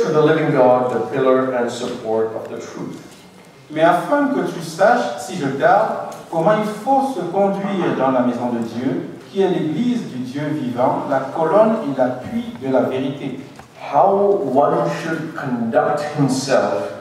church of the living God, the pillar and support of the truth. Mais afin que tu saches, si je tarde, comment il faut se conduire dans la maison de Dieu, qui est l'église du Dieu vivant, la colonne et l'appui de la vérité. How one should conduct himself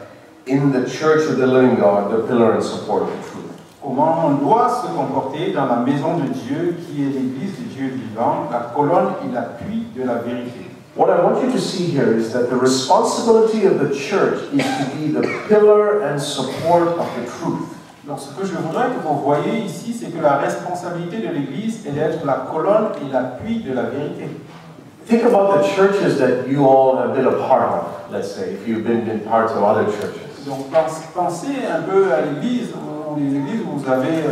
in the church of the living God, the pillar and support of the truth. Comment on doit se comporter dans la maison de Dieu, qui est l'église du Dieu vivant, la colonne et l'appui de la vérité. What I want you to see here is that the responsibility of the church is to be the pillar and support of the truth. Donc ce que je voudrais que vous voyez ici, c'est que la responsabilité de l'Église est d'être la colonne et l'appui de la vérité. Think about the churches that you all have been a part of, let's say, if you've been in parts of other churches. Donc pensez un peu à l'Église, ou les églises où vous avez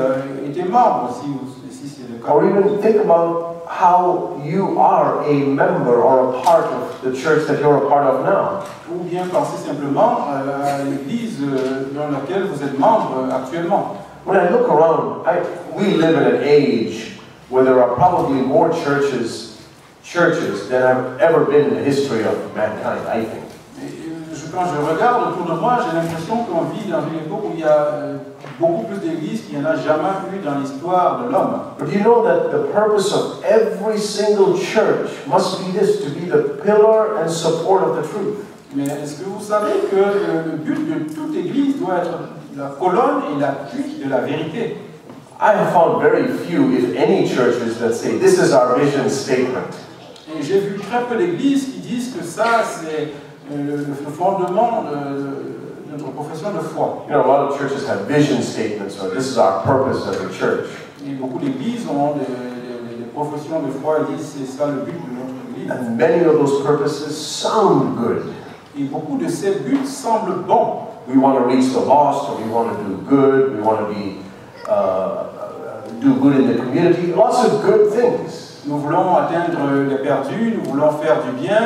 été membre, si c'est le cas. Or even think about how you are a member or a part of the church that you're a part of now. Ou bien pensez simplement à l'Église dans laquelle vous êtes membre actuellement. When I look around, we live in an age where there are probably more churches than have ever been in the history of mankind, I think. Quand je regarde autour de moi, j'ai l'impression qu'on vit dans une époque où il y a beaucoup plus d'églises qu'il n'y en a jamais eu dans l'histoire de l'homme. But you know that the purpose of every single church must be this, to be the pillar and support of the truth. Mais est-ce que vous savez que le but de toute église doit être la colonne et l'appui de la vérité? I have found very few, if any, churches that say, this is our vision statement. Et j'ai vu très peu d'églises qui disent que ça, c'est le fondement de notre profession de foi. You know, a lot of churches have vision statements, or this is our purpose as a church. Et beaucoup d'églises ont des professions de foi et disent c'est ça le but de notre église. And many of those purposes sound good. Et beaucoup de ces buts semblent bons. We want to reach the lost, or we want to do good, we want to be, do good in the community, lots of good things. Nous voulons atteindre les perdus, nous voulons faire du bien,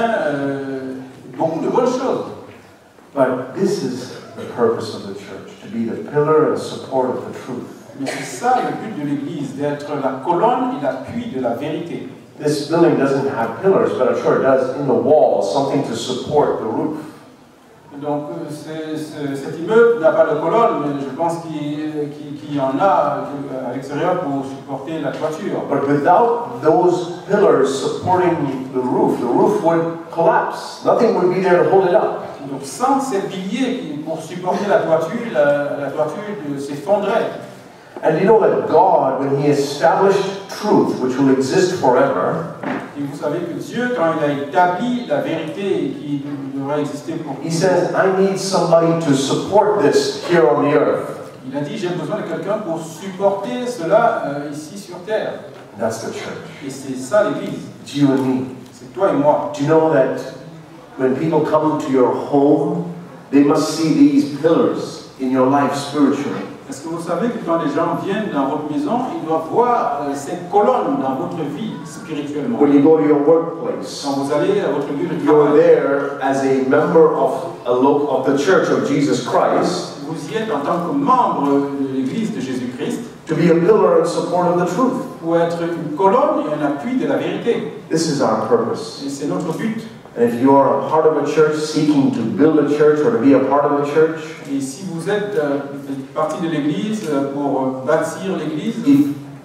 beaucoup de bonnes choses. But this is the purpose of the church, to be the pillar and support of the truth. Mais c'est ça le but de l'Église, d'être la colonne et l'appui de la vérité. This building doesn't have pillars, but I'm sure it does in the walls, something to support the roof. Donc cet immeuble n'a pas de colonne, mais je pense qu'il y en a à l'extérieur pour supporter la toiture. But without those pillars supporting the roof would collapse. Nothing would be there to hold it up. Donc sans ces piliers pour supporter la toiture s'effondrait. And you know that God, when He established truth, which will exist forever, et vous savez que Dieu, quand il a établi la vérité qui devrait exister pour He says, I need somebody to support this here on the earth. Il a dit, j'ai besoin de quelqu'un pour supporter cela ici sur terre. That's the church. Et c'est ça l'Église. It's you and me. C'est toi et moi. Do you know that when people come to your home, they must see these pillars in your life spiritually? Est-ce que vous savez que quand les gens viennent dans votre maison, ils doivent voir ces colonnes dans votre vie spirituellement? When you go to your workplace, Quand vous allez à votre lieu de you're travail, there as a member of the Church of Jesus Christ, vous y êtes en tant que membre de l'Église de Jésus-Christ, to be a pillar and support of the truth. pour être une colonne et un appui de la vérité. This is our purpose. Et c'est notre but. And if you are a part of a church, seeking to build a church or to be a part of a church, Et si vous êtes partie de l'Église pour bâtir l'Église,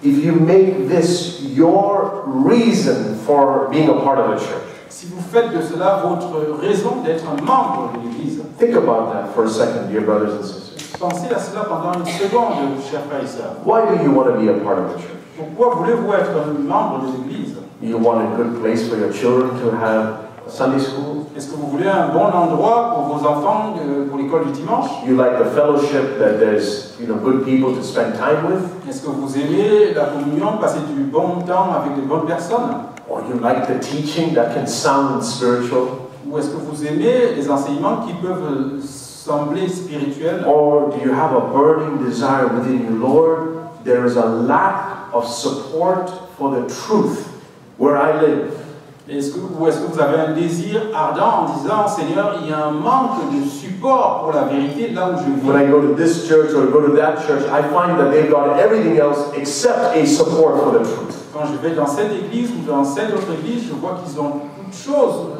if you make this your reason for being a part of a church, si vous faites de cela votre raison d'être un membre de l'Église, think about that for a second, dear brothers and sisters. pensez à cela pendant une seconde, chers frères et sœurs. Why do you want to be a part of a church? Pourquoi voulez-vous être un membre de l'Église? You want a good place for your children to have Sunday school? Est-ce que vous voulez un bon endroit pour vos enfants pour l'école du dimanche? You like the fellowship that there's good people to spend time with? Est-ce que vous aimez la communion, passer du bon temps avec de bonnes personnes? Or you like the teaching that can sound spiritual? Ou est-ce que vous aimez les enseignements qui peuvent sembler spirituels? Or do you have a burning desire within you, Lord? There is a lack of support for the truth where I live. Est-ce que vous avez un désir ardent en disant, Seigneur, il y a un manque de support pour la vérité là où je vis? When I go to this church or go to that church, I find that they've got everything else except a support for the truth. Quand je vais dans cette église ou dans cette autre église, je vois qu'ils ont toutes choses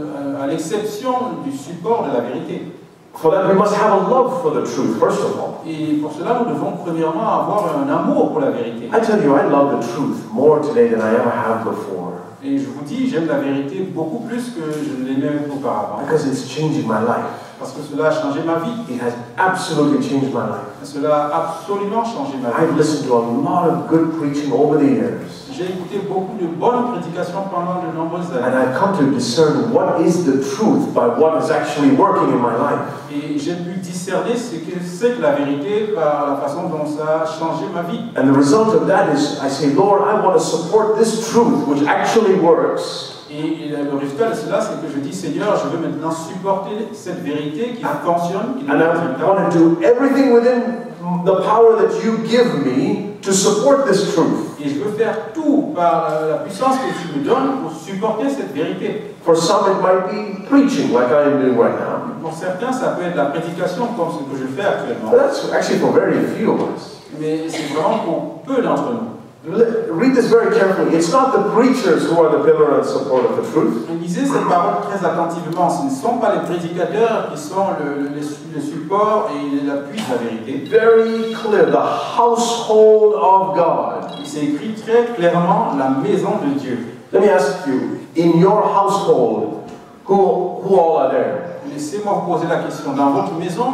à l'exception du support de la vérité. For that, we must have a love for the truth, first of all. Et pour cela, nous devons premièrement avoir un amour pour la vérité. I tell you, I love the truth more today than I ever have before. Et je vous dis, j'aime la vérité beaucoup plus que je ne l'aimais auparavant. Because it's changing my life. Parce que cela a changé ma vie. It has absolutely changed my life. Cela a absolument changé ma I've vie. listened to a lot of good preaching over the years. J'ai écouté beaucoup de bonnes prédications pendant de nombreuses And années. I've come to discern what is the truth by what is actually working in my life. Et j'ai pu discerner ce que c'est que la vérité par la façon dont ça a changé ma vie. And the result of that is I say, Lord, I want to support this truth which actually works. Et le résultat de cela, c'est que je dis, Seigneur, je veux maintenant supporter cette vérité qui fonctionne, qui And I want to do everything within the power that you give me to support this truth. et je veux faire tout par la puissance que tu me donnes pour supporter cette vérité. For some, it might be preaching, like I am doing right now. Pour certains, ça peut être la prédication, comme ce que je fais actuellement. But that's actually for very few of us. Mais c'est vraiment pour peu d'entre nous. Read this very carefully. It's not the preachers who are the pillar and support of the truth. Lisez cette parole très attentivement. Ce ne sont pas les prédicateurs qui sont le support et l'appui de la vérité. Very clear, the household of God. Il s'est écrit très clairement la maison de Dieu. Let me ask you, in your household, who all are there? Laissez-moi vous poser la question. Dans votre maison,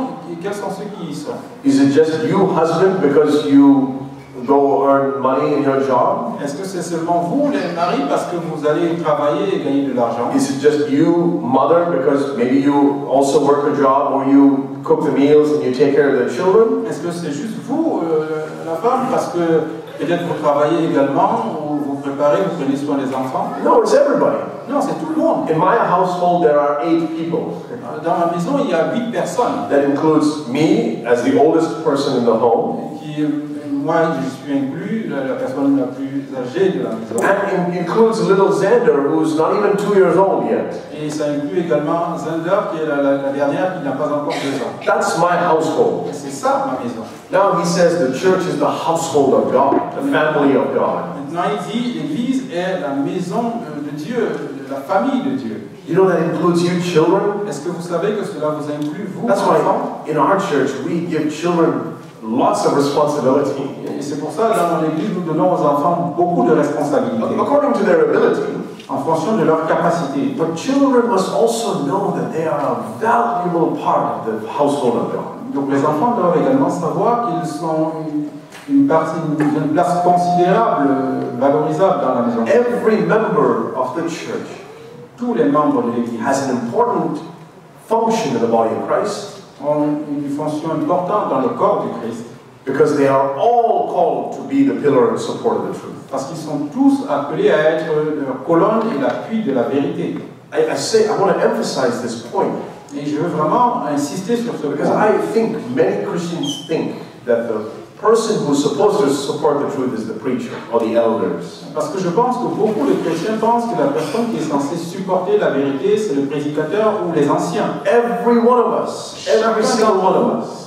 quels sont ceux qui y sont? Is it just you, husband, because you go earn money in your job? Est-ce que c'est seulement vous, les maris, parce que vous allez travailler et gagner de l'argent? Is it just you, mother, because maybe you also work a job or you cook the meals and you take care of the children? Est-ce que c'est juste vous, la femme, parce que peut-être vous travaillez également, ou vous préparez, vous prenez soin des enfants? No, it's everybody. Non, c'est tout le monde. In my household, there are 8 people. Dans ma maison, il y a 8 personnes. That includes me as the oldest person in the home. Moi, je suis inclus, la personne la plus âgée de la maison. And it includes little Xander, who's not even 2 years old yet. Et ça inclut également Zander, qui est la dernière qui n'a pas encore 2 ans. That's my household. C'est ça, ma maison. Now he says the church is the household of God, the family of God. Maintenant, il dit l'Église est la maison de Dieu, la famille de Dieu. You know that includes you children? Est-ce que vous savez que cela vous inclut, vous, That's enfants? why in our church we give children lots of responsibility. Et c'est pour ça, dans l'Église, nous donnons aux enfants beaucoup de responsabilités, According to their ability. en fonction de leur capacité. But children must also know that they are a valuable part of the household of God. Donc les enfants doivent également savoir qu'ils sont une place considérable, valorisable dans la maison. Every member of the church Tous les membres de l'Église has an important function in the body of Christ ont une fonction importante dans le corps du Christ, because they are all called to be the pillar and support of the truth. parce qu'ils sont tous appelés à être la colonne et l'appui de la vérité. I want to emphasize this point Et je veux vraiment insister sur ce because point. I think many Christians think that the person who's supposed to support the truth is the preacher or the elders. Parce que je pense que beaucoup de chrétiens pensent que la personne qui est censée supporter la vérité, c'est le prédicateur ou les anciens. Every one of us, every single one of us,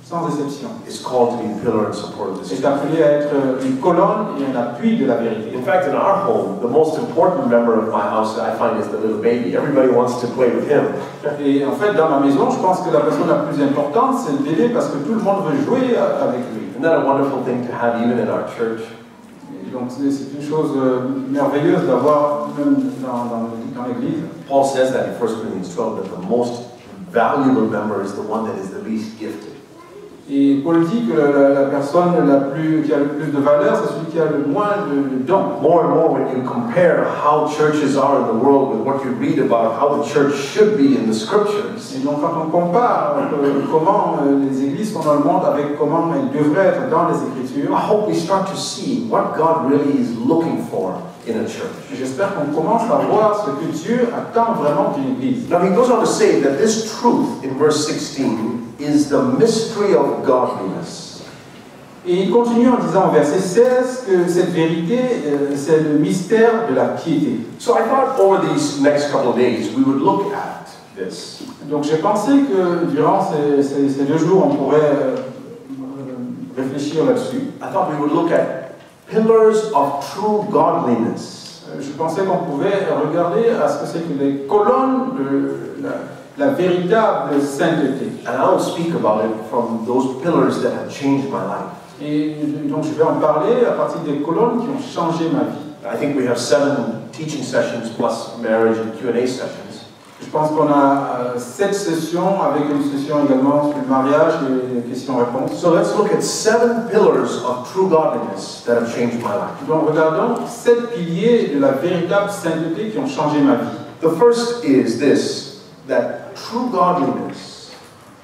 sans exception, is called to be the pillar and support of this est truth. appelé à être une colonne et un appui de la vérité. In fact, in our home, the most important member of my house I find is the little baby. Everybody wants to play with him. Et en fait, dans ma maison, je pense que la personne la plus importante, c'est le bébé parce que tout le monde veut jouer avec lui. Isn't that a wonderful thing to have even in our church? Et donc c'est une chose merveilleuse d'avoir même dans l'église. Paul says that in 1 Corinthians 12, that the most valuable member is the one that is the least gifted. Et Paul dit que la personne qui a le plus de valeur, c'est celui qui a le moins de dons. More and more, when you compare how churches are in the world with what you read about how the church should be in the scriptures, Et donc quand on compare comment les églises sont dans le monde avec comment elles devraient être dans les Écritures, I hope we start to see what God really is looking for in a church. j'espère qu'on commence à voir ce que Dieu attend vraiment d'une église. Now he goes on to say that this truth in verse 16 is the mystery of godliness. Et il continue en disant au verset 16 que cette vérité, c'est le mystère de la piété. So I thought over these next couple of days we would look at this. Donc j'ai pensé que durant ces 2 jours, on pourrait réfléchir là-dessus. I thought we would look at pillars of true godliness. Je pensais qu'on pouvait regarder à ce que c'est que les colonnes de la véritable sainteté. And I'll speak about it from those pillars that have changed my life. Et donc je vais en parler à partir des colonnes qui ont changé ma vie. I think we have 7 teaching sessions plus marriage and Q&A sessions. Je pense qu'on a 7 sessions avec une session également sur le mariage et les questions-réponses. So let's look at 7 pillars of true godliness that have changed my life. Donc regardons 7 piliers de la véritable sainteté qui ont changé ma vie. The first is this, that true godliness,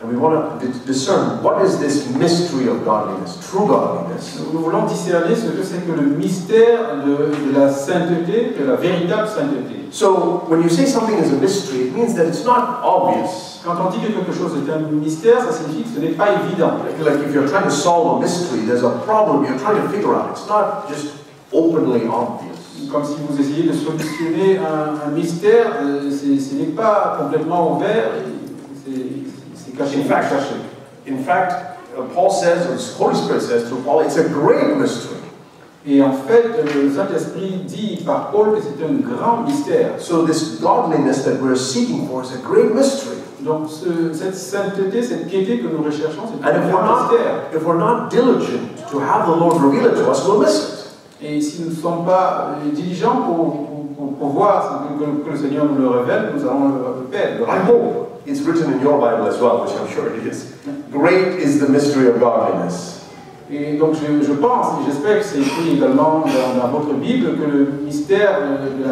and we want to discern what is this mystery of godliness, true godliness. Nous voulons discerner ce que c'est que le mystère de la sainteté, de la véritable sainteté. So when you say something is a mystery, it means that it's not obvious. Quand on dit que quelque chose est un mystère, ça signifie que ce n'est pas évident. Like if you're trying to solve a mystery, there's a problem you're trying to figure out. It's not just openly obvious. Comme si vous essayez de solutionner un mystère, ce n'est pas complètement ouvert, c'est caché. In fact, Paul says, or the Holy Spirit says through Paul, it's a great mystery. Et en fait, le Saint-Esprit dit par Paul que c'est un grand mystère. So this godliness that we're seeking for is a great mystery. Donc cette sainteté, cette piété que nous recherchons, c'est And un grand mystère. if we're not diligent to have the Lord reveal it to us, we'll miss it. Et si nous ne sommes pas diligents pour voir que le Seigneur nous le révèle, nous allons le perdre. I hope it's written in your Bible as well, which I'm sure it is. Great is the mystery of godliness. Et donc je pense, et j'espère que c'est écrit également dans votre Bible, que le mystère de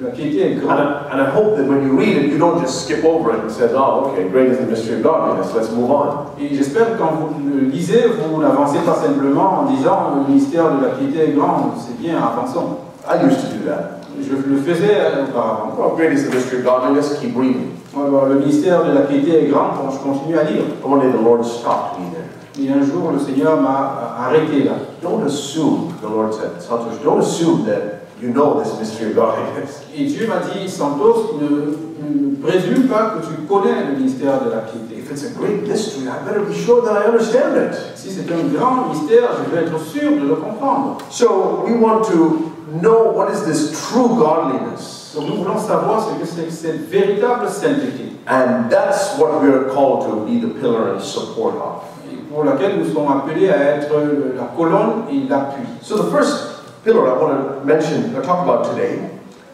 la piété est grand. And I hope that when you read it, you don't just skip over it and say, oh, okay, great is the mystery of godliness, let's move on. Et j'espère que quand vous le lisez, vous n'avancez pas simplement en disant le mystère de la piété est grand, c'est bien, avançons. I used to do that. Je le faisais auparavant. Oh, great is the mystery of godliness, keep reading. Alors, le mystère de la piété est grand, bon, je continue à lire. One day the Lord stopped me there. Et un jour, le Seigneur m'a arrêté là. Don't assume, the Lord said, Santos, don't assume that you know this mystery of godliness. Et Dieu m'a dit, Santos, ne présume pas que tu connais le mystère de la piété. If it's a great mystery, I better be sure that I understand it. Si c'est un grand mystère, je vais être sûr de le comprendre. So we want to know what is this true godliness. Donc nous voulons savoir ce que c'est que cette véritable sainteté. And that's what we are called to be the pillar and support of. Et pour laquelle nous sommes appelés à être la colonne et l'appui. So the first pillar I want to mention or talk about today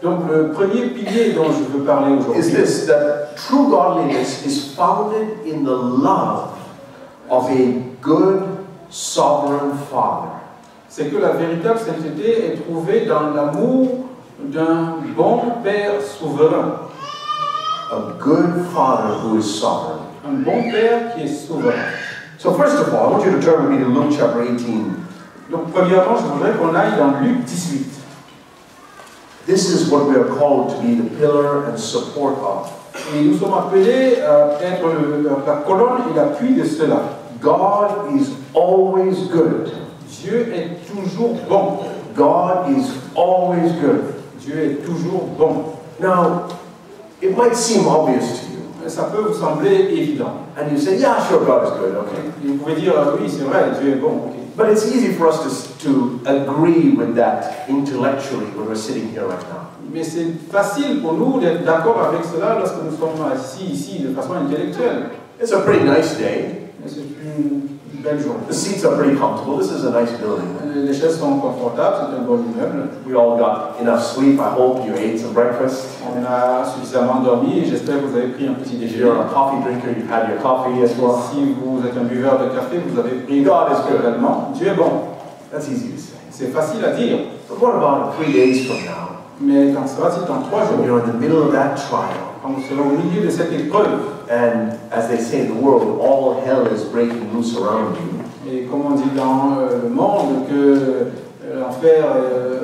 Donc le premier pilier dont je veux parler is aujourd'hui, this, that true godliness is founded in the love of a good sovereign Father. c'est que la véritable sainteté est trouvée dans l'amour d'un bon Père souverain. A good Father who is sovereign. Un bon Père qui est souverain. So first of all, I want you to turn with me to Luke chapter 18. Donc premièrement, je voudrais qu'on aille dans Luc 18. This is what we are called to be the pillar and support of. Et nous sommes appelés à être la colonne et l'appui de cela. God is always good. Dieu est toujours bon. God is always good. Dieu est toujours bon. Now, it might seem obvious to you. Ça peut vous sembler évident. And you say, yeah, sure, God is good, okay. Et vous pouvez dire, oui, c'est vrai, Dieu est bon. Okay. But it's easy for us to agree with that intellectually when we're sitting here right now. Mais c'est facile pour nous d'être d'accord avec cela lorsque nous sommes assis ici de façon intellectuelle. It's a pretty nice day. C'est une belle journée. The seats are pretty comfortable. This is a nice building. Les chaises sont confortables, c'est un bon immeuble. We all got enough sleep. I hope you ate some breakfast. On a suffisamment dormi et j'espère que vous avez pris un petit If déjeuner. you're a coffee drinker, you've had your coffee as well. Si vous êtes un buveur de café, vous avez pris God is good. également. Dieu est bon. That's easy to say. C'est facile à dire. But what about 3 days from now? Mais quand sera-t-il dans 3 When jours, you're in the middle of that trial, quand vous serez au milieu de cette épreuve, and as they say in the world, all hell is breaking loose around you. et comme on dit dans le monde, que l'enfer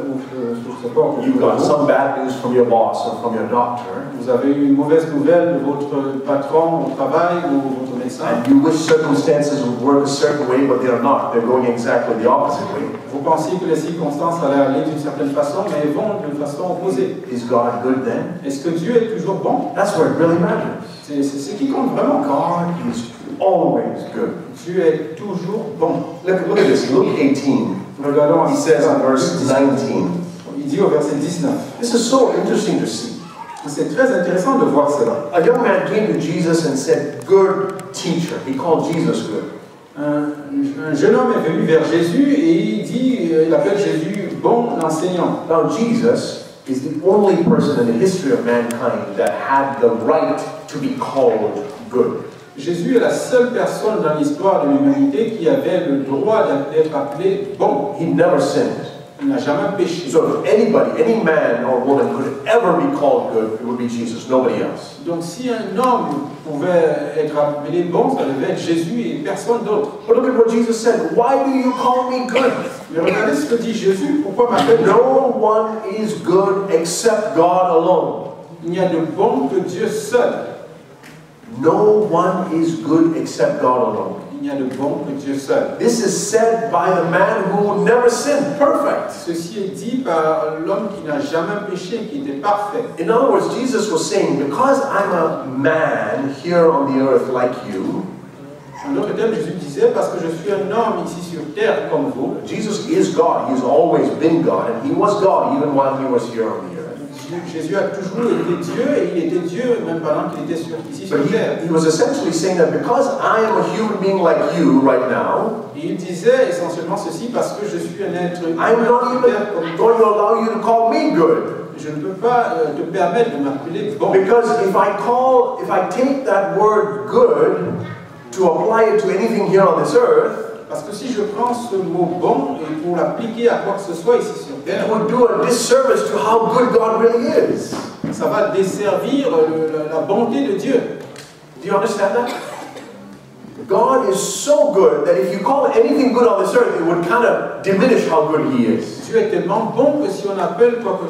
ouvre ses portes. You've got some bad news from your boss or from your doctor, Vous avez eu une mauvaise nouvelle de votre patron au travail ou votre médecin. and you wish circumstances would work a certain way, but they're not. They're going exactly the opposite way. Vous pensiez que les circonstances allaient aller d'une certaine façon, mais elles vont de façon opposée. Is God good then? Est-ce que Dieu est toujours bon? That's where it really matters. C'est ce qui compte vraiment. God is always good. Dieu est toujours bon. Look at this, Luke 18. Regardons He says in verse 19, il Il dit au verset 19. This is so interesting to see. C'est très intéressant de voir cela. A young man came to Jesus and said, "Good teacher." He called Jesus good. Un jeune homme est venu vers Jésus et il appelle Jésus bon enseignant. Now Jesus is the only person in the history of mankind that had the right to be called good. Jésus est la seule personne dans l'histoire de l'humanité qui avait le droit d'être appelé bon. He never sinned. Il n'a jamais péché. So if anybody, any man or woman could ever be called good, it would be Jesus, nobody else. Donc si un homme pouvait être appelé bon, ça devait être Jésus et personne d'autre. But look at what Jesus said. Why do you call me good? Mais regardez ce que dit Jésus. Pourquoi m'appelle No one is good except God alone. Il n'y a de bon que Dieu seul. No one is good except God alone. Il n'y a de bon que Dieu seul. This is said by the man who never sinned, perfect. Ceci est dit par l'homme qui n'a jamais péché, qui était parfait. In other words, Jesus was saying, because I'm a man here on the earth like you, En d'autres termes, Jésus disait, parce que je suis un homme ici sur terre comme vous. Jesus is God. He's always been God, and he was God even while he was here on the earth. Jésus a toujours été Dieu et il était Dieu même pendant qu'il était ici sur But terre. he was essentially saying that because I am a human being like you right now, Et il disait essentiellement ceci parce que je suis un être I'm humain not sur even terre comme toi. going to allow you to call me good. Je ne peux pas te permettre de m'appeler bon. Because if I take that word good to apply it to anything here on this earth, Parce que si je prends ce mot bon et pour l'appliquer à quoi que ce soit ici sur terre, it would do a disservice to how good God really is. ça va desservir la bonté de Dieu. Do you understand that? God is so good that if you call anything good on this earth, it would kind of diminish how good He is. Dieu est tellement bon que si on appelle quoi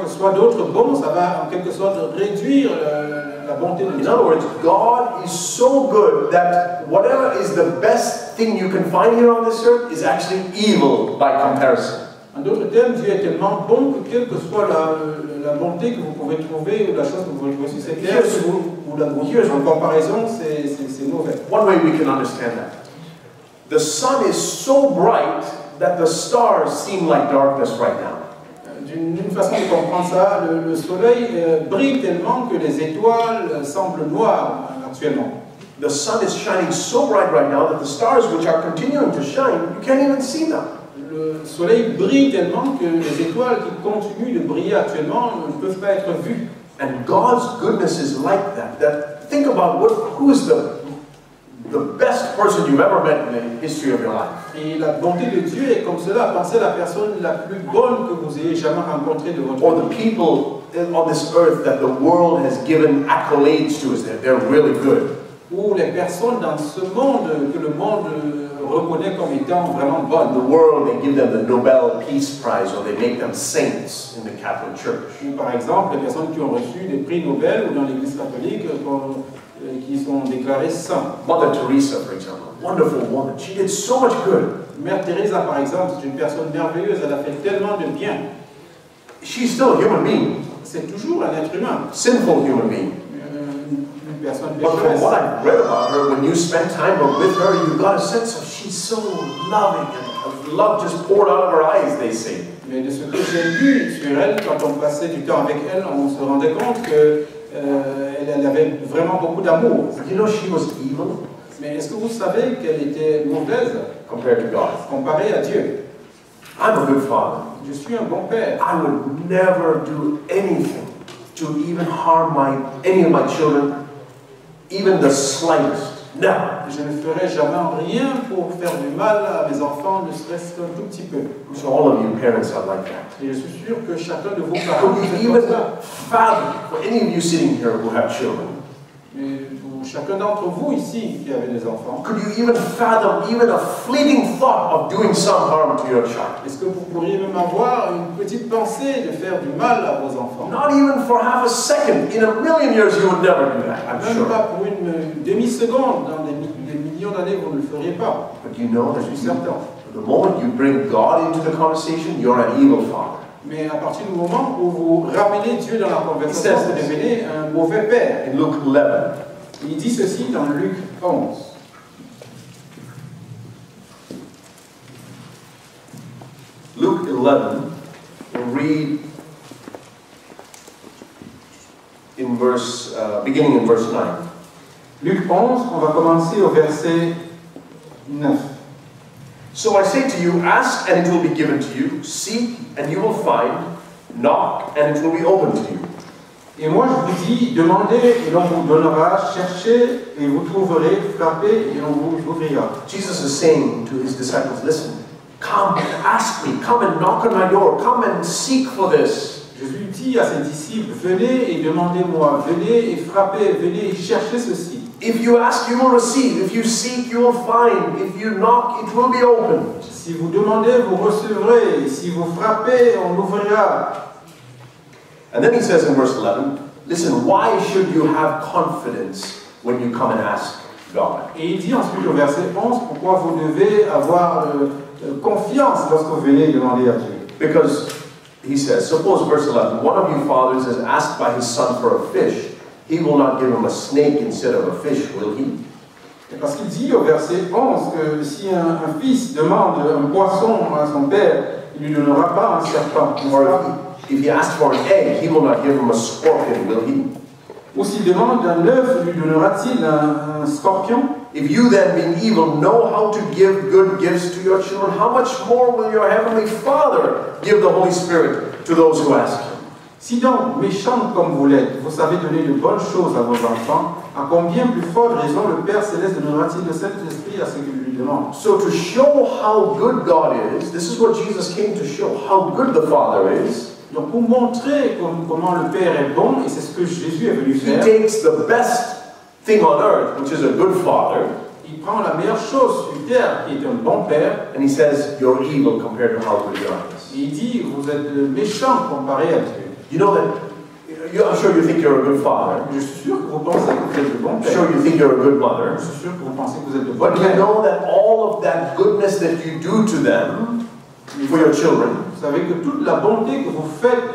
que soit d'autre bon, ça va en quelque sorte réduire la bonté de In Dieu. other words, God is so good that whatever is the best thing you can find here on this earth is actually evil by comparison. En d'autres termes, Dieu est tellement bon que quelle que soit la bonté que vous pouvez trouver ou la chose que vous pouvez trouver sur cette terre, ou la bonté en comparaison, c'est mauvais. One way we can understand that. The sun is so bright that the stars seem like darkness right now. D'une façon de comprendre ça, le soleil brille tellement que les étoiles semblent noires actuellement. The sun is shining so bright right now that the stars which are continuing to shine, you can't even see them. Le soleil brille tellement que les étoiles qui continuent de briller actuellement ne peuvent pas être vues. And God's goodness is like that. That think about who is the best person you've ever met in the history of your life. Et la bonté de Dieu est comme cela. Pensez à la personne la plus bonne que vous ayez jamais rencontrée de votre Or vie. the people on this earth that the world has given accolades to, is that they're really good. Ou les personnes dans ce monde que le monde reconnaît comme étant vraiment In bonnes. the world, they give them the Nobel Peace Prize, or they make them saints in the Catholic Church. Ou par exemple, les personnes qui ont reçu des prix Nobel ou dans l'Église catholique qui sont déclarées saints. Mother Teresa, for example, wonderful woman. She did so much good. Mère Teresa, par exemple, c'est une personne merveilleuse, elle a fait tellement de bien. She's still a human being, C'est toujours un être humain, sinful human being. une personne But from pécheresse. what I've read about her, when you spend time with her, you got a sense of she's so loving and love just poured out of her eyes, they say. Mais de ce que j'ai lu sur elle, quand on passait du temps avec elle, on se rendait compte qu'elle avait vraiment beaucoup d'amour. But you know, she was evil Mais est-ce que vous savez qu'elle était mauvaise compared to God. comparée à Dieu? I'm a good father. Je suis un bon père. I would never do anything to even harm any of my children, even the slightest. Never. Je ne ferai jamais rien pour faire du mal à mes enfants, ne serait-ce qu'un tout petit peu. I'm sure all of you parents are like that. Et je suis sûr que chacun de vos parents Could fait you comme even ça. fathom, for any of you sitting here who have children, Mais pour chacun d'entre vous ici qui avez des enfants, could you even fathom even a fleeting thought of doing some harm to your child? est-ce que vous pourriez même avoir une petite pensée de faire du mal à vos enfants? Not even for half a second. In a million years, you would never do that, I'm Même sure. pas pour une demi-seconde, dans des millions d'années, vous ne le feriez pas. But you know that Je suis certain. the moment you bring God into the conversation, you're an evil father. Mais à partir du moment où vous ramenez Dieu dans la conversation, vous devenez un mauvais père. In Luke 11, Il dit ceci dans Luc 11. Luke 11, We'll read in beginning in verse 9. Luc 11, on va commencer au verset 9. So I say to you, ask and it will be given to you, seek and you will find, knock and it will be opened to you. Et moi je vous dis, demandez et l'on vous donnera, cherchez et vous trouverez, frappez et l'on vous ouvrira. Jesus is saying to his disciples, listen, come and ask me, come and knock on my door, come and seek for this. Jésus dit à ses disciples, venez et demandez-moi, venez et frappez, venez et cherchez ceci. If you ask, you will receive. If you seek, you will find. If you knock, it will be opened. Si vous demandez, vous recevrez. Si vous frappez, on ouvrira. And then he says in verse 11, listen, why should you have confidence when you come and ask God? Et il dit ensuite au verset 11, pourquoi vous devez avoir confiance lorsque vous venez demander à Dieu. Because he says, suppose verse 11, one of you fathers is asked by his son for a fish. He will not give him a snake instead of a fish, will he? Parce qu'il dit au verset 11 que si un fils demande un poisson à son père, il ne lui donnera pas un serpent. Or if he asks for an egg, he will not give him a scorpion, will he? Ou s'il demande un œuf, lui donnera-t-il un scorpion? If you then, being evil, know how to give good gifts to your children, how much more will your heavenly Father give the Holy Spirit to those who ask him? Si donc, méchants comme vous l'êtes, vous savez donner de bonnes choses à vos enfants, à combien plus forte raison le Père Céleste donnera-t-il le Saint-Esprit à ceux qui lui demandent? So to show how good God is, this is what Jesus came to show, how good the Father is. Donc pour montrer comment le Père est bon, et c'est ce que Jésus est venu He faire, takes the best thing on earth, which is a good father, il prend la meilleure chose sur terre, qui est un bon Père, and he says, you're evil compared to how good God is. et il dit, vous êtes méchants comparé à Dieu. You know that, I'm sure you think you're a good father. Je suis sûr que vous pensez que vous êtes de bon I'm Père. sure you think you're a good mother. Je suis sûr que vous pensez que vous êtes de bon But you Père. know that all of that goodness that you do to them, for your children, Vous savez que toute la bonté que vous faites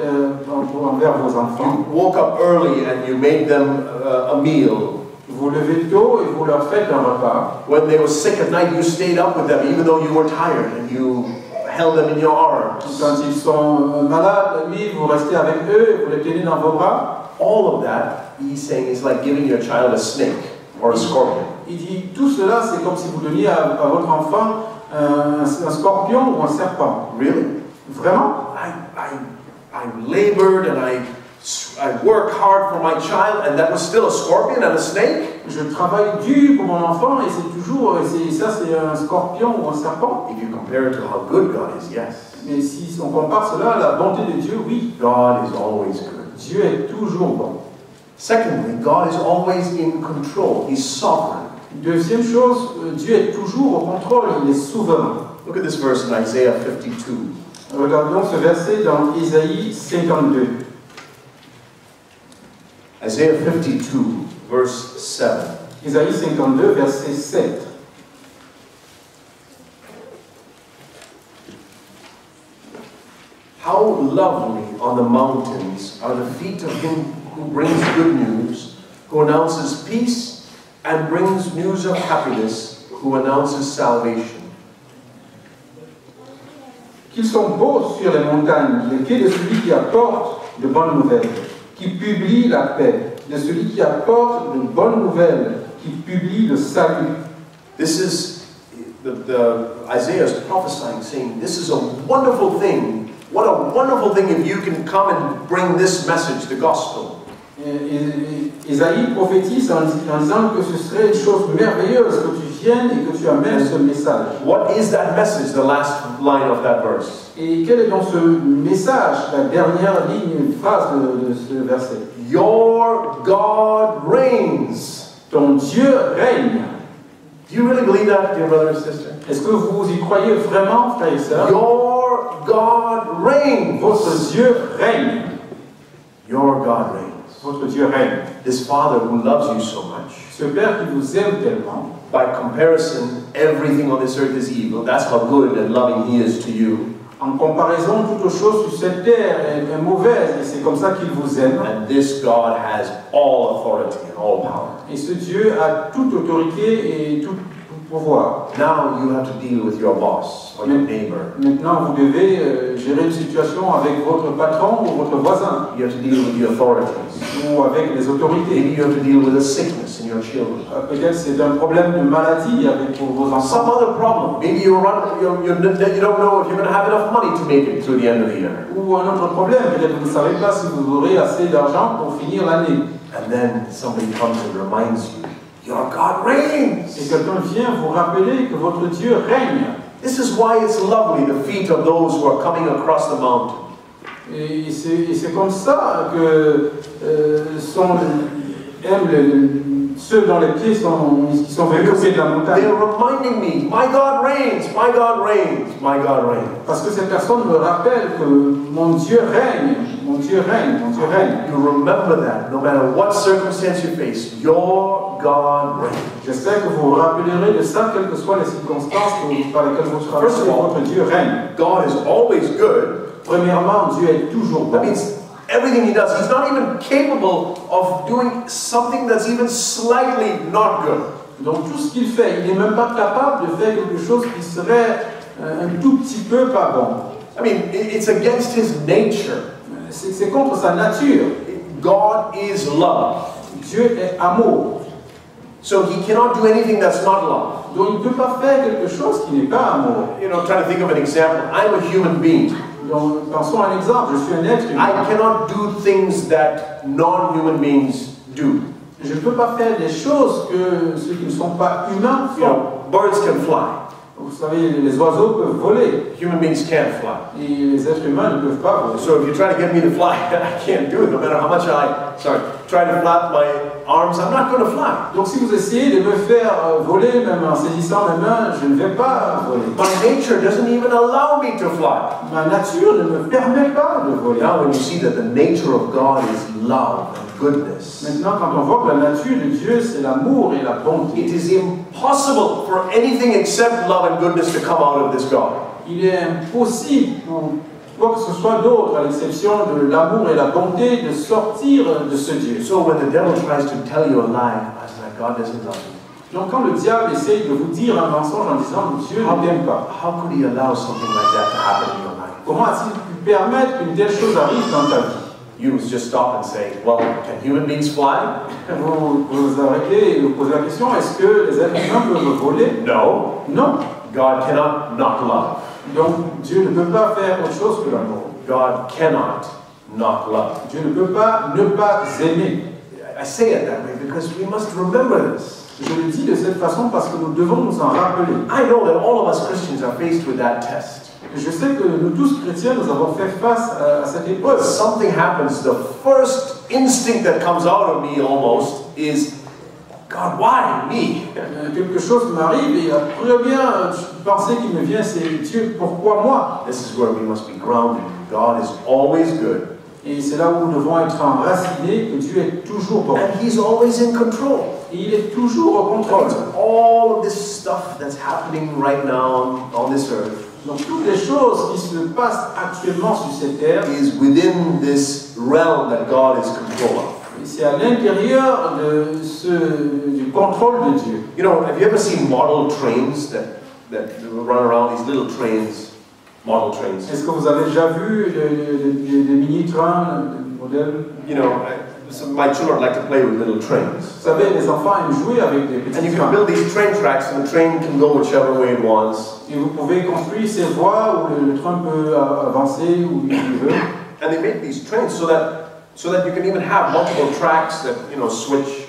envers vos enfants, you woke up early and you made them a meal. vous levez tôt et vous leur faites un repas. When they were sick at night, you stayed up with them even though you were tired and you held them in your arms. Quand ils sont malades, la nuit, vous restez avec eux et vous les tenez dans vos bras. All of that, he's saying, is like giving your child a snake or a scorpion. Il dit, tout cela, c'est comme si vous donniez à votre enfant un scorpion ou un serpent. Really? Vraiment? I labored and I worked hard for my child and that was still a scorpion and a snake? Je travaille dur pour mon enfant et c'est toujours, ça c'est un scorpion ou un serpent. If you compare it to how good God is, yes. Mais si on compare cela à la bonté de Dieu, oui. God is always good. Dieu est toujours bon. Secondly, God is always in control. He's sovereign. Deuxième chose, Dieu est toujours au contrôle, il est souverain. Look at this verse in Isaiah 52. Regardons ce verset dans Isaïe 52. Isaiah 52, verse 7. Isaïe 52, verset 7. How lovely on the mountains are the feet of him who brings good news, who announces peace and brings news of happiness, who announces salvation. Qu'ils sont beaux sur les montagnes, les pieds de celui qui apporte de bonnes nouvelles, qui publie la paix, de celui qui apporte de bonnes nouvelles, qui publie le salut. This is, Isaiah is prophesying, saying, this is a wonderful thing. What a wonderful thing if you can come and bring this message, the gospel. Isaïe prophétise en disant que ce serait une chose merveilleuse que tu viennes et que tu amènes ce message. What is that message, the last line of that verse? Et quel est donc ce message, la dernière ligne, phrase de ce verset? Your God reigns. Ton Dieu règne. Do you really believe that, dear brother and sister? Est-ce que vous y croyez vraiment, frères et sœurs? Your God reigns. Votre Dieu règne. Your God reigns. Votre Dieu règne. This Father who loves you so much. Ce Père qui vous aime tellement. By comparison, everything on this earth is evil. That's how good and loving He is to you. En comparaison, toute chose sur cette terre est mauvaise et c'est comme ça qu'il vous aime. And this God has all authority and all power. Et ce Dieu a toute autorité et toute pourvoir. Now you have to deal with your boss or your neighbor. Maintenant, vous devez gérer une situation avec votre patron ou votre voisin, You have to deal with the authorities. ou avec les autorités. Maybe you have to deal with a sickness in your children. Peut-être c'est un problème de maladie avec vos Some enfants. other problem. Maybe you don't know if you're going to have enough money to make it through the end of the year. Ou un autre problème, peut-être vous ne savez pas si vous aurez assez d'argent pour finir l'année. And then somebody comes and reminds you, your God reigns. Et quelqu'un vient vous rappeler que votre Dieu règne. This is why it's lovely, the feet of those who are coming across the mountain. Et c'est comme ça que aiment ceux dont les pieds qui sont venus au pied de la montagne. They are reminding me, my God reigns, my God reigns, my God reigns. Parce que ces personnes me rappellent que mon Dieu règne, mon Dieu règne, mon Dieu règne. You remember that, no matter what circumstance you face, your God reigns. J'espère que vous vous rappellerez de ça, quelles que soient les circonstances par lesquelles vous traversez, votre Dieu règne. God is always good. Premièrement, Dieu est toujours bon. That means everything He does, He's not even capable of doing something that's even slightly not good. Donc tout ce qu'il fait, il n'est même pas capable de faire quelque chose qui serait un tout petit peu pas bon. I mean, it's against His nature. C'est contre sa nature. God is love. Dieu est amour. So He cannot do anything that's not love. Donc il ne peut pas faire quelque chose qui n'est pas amour. You know, trying to think of an example. I'm a human being. Donc pensons à un exemple, je suis un être humain. I cannot do things that non-human beings do. Je ne peux pas faire des choses que ceux qui ne sont pas humains You font. know, birds can fly. Vous savez, les oiseaux peuvent voler Human beings can't fly. et les êtres humains ne peuvent pas voler. So if you try to get me to fly, I can't do it. No matter how much try to flap my arms, I'm not going to fly. Donc si vous essayez de me faire voler, même en saisissant mes mains, je ne vais pas voler. My nature doesn't even allow me to fly. Ma nature ne me permet pas de voler. Now when you see that the nature of God is love and goodness, Maintenant, quand on voit que la nature de Dieu, c'est l'amour et la bonté, it is impossible for anything except love and goodness to come out of this God. il est impossible pour quoi que ce soit d'autre, à l'exception de l'amour et la bonté, de sortir de ce Dieu. So when the devil tries to tell you a lie, I was like, God doesn't love you. Donc quand le diable essaye de vous dire un mensonge en disant que Dieu ne t'aime pas, How could he allow something like that to happen in your life? comment a-t-il pu permettre qu'une telle chose arrive dans ta vie? You just stop and say, well, can human beings fly? Vous vous arrêtez et vous posez la question, est-ce que les êtres humains peuvent voler? No. Non. God cannot not love. Donc Dieu ne peut pas faire autre chose que l'amour. God cannot not love. Dieu ne peut pas ne pas aimer. I say it that way because we must remember this. Je le dis de cette façon parce que nous devons nous en rappeler. I know that all of us Christians are faced with that test. Je sais que nous tous chrétiens, nous avons fait face à cette épreuve. Something happens, the first instinct that comes out of me almost is, God, why me? Quelque chose m'arrive et la première pensée qui me vient, c'est Dieu, pourquoi moi? This is where we must be grounded. God is always good. Et c'est là où nous devons être enracinés, que Dieu est toujours bon. And He's always in control. Et il est toujours au contrôle. All of this stuff that's happening right now on this earth Donc toutes les choses qui se passent actuellement sur cette terre, is within this realm that God is control of. c'est à l'intérieur du contrôle de Dieu. You know, have you ever seen model trains that run around, these little trains, model trains? Est-ce que vous avez déjà vu des mini-trains, des modèles? You know, so my children like to play with little trains. Vous savez, les enfants aiment jouer avec des And you petits can trains. build these train tracks and the train can go whichever way it wants. Et vous pouvez construire ces voies où le train peut avancer où il veut. And they make these trains so that you can even have multiple tracks that, you know, switch.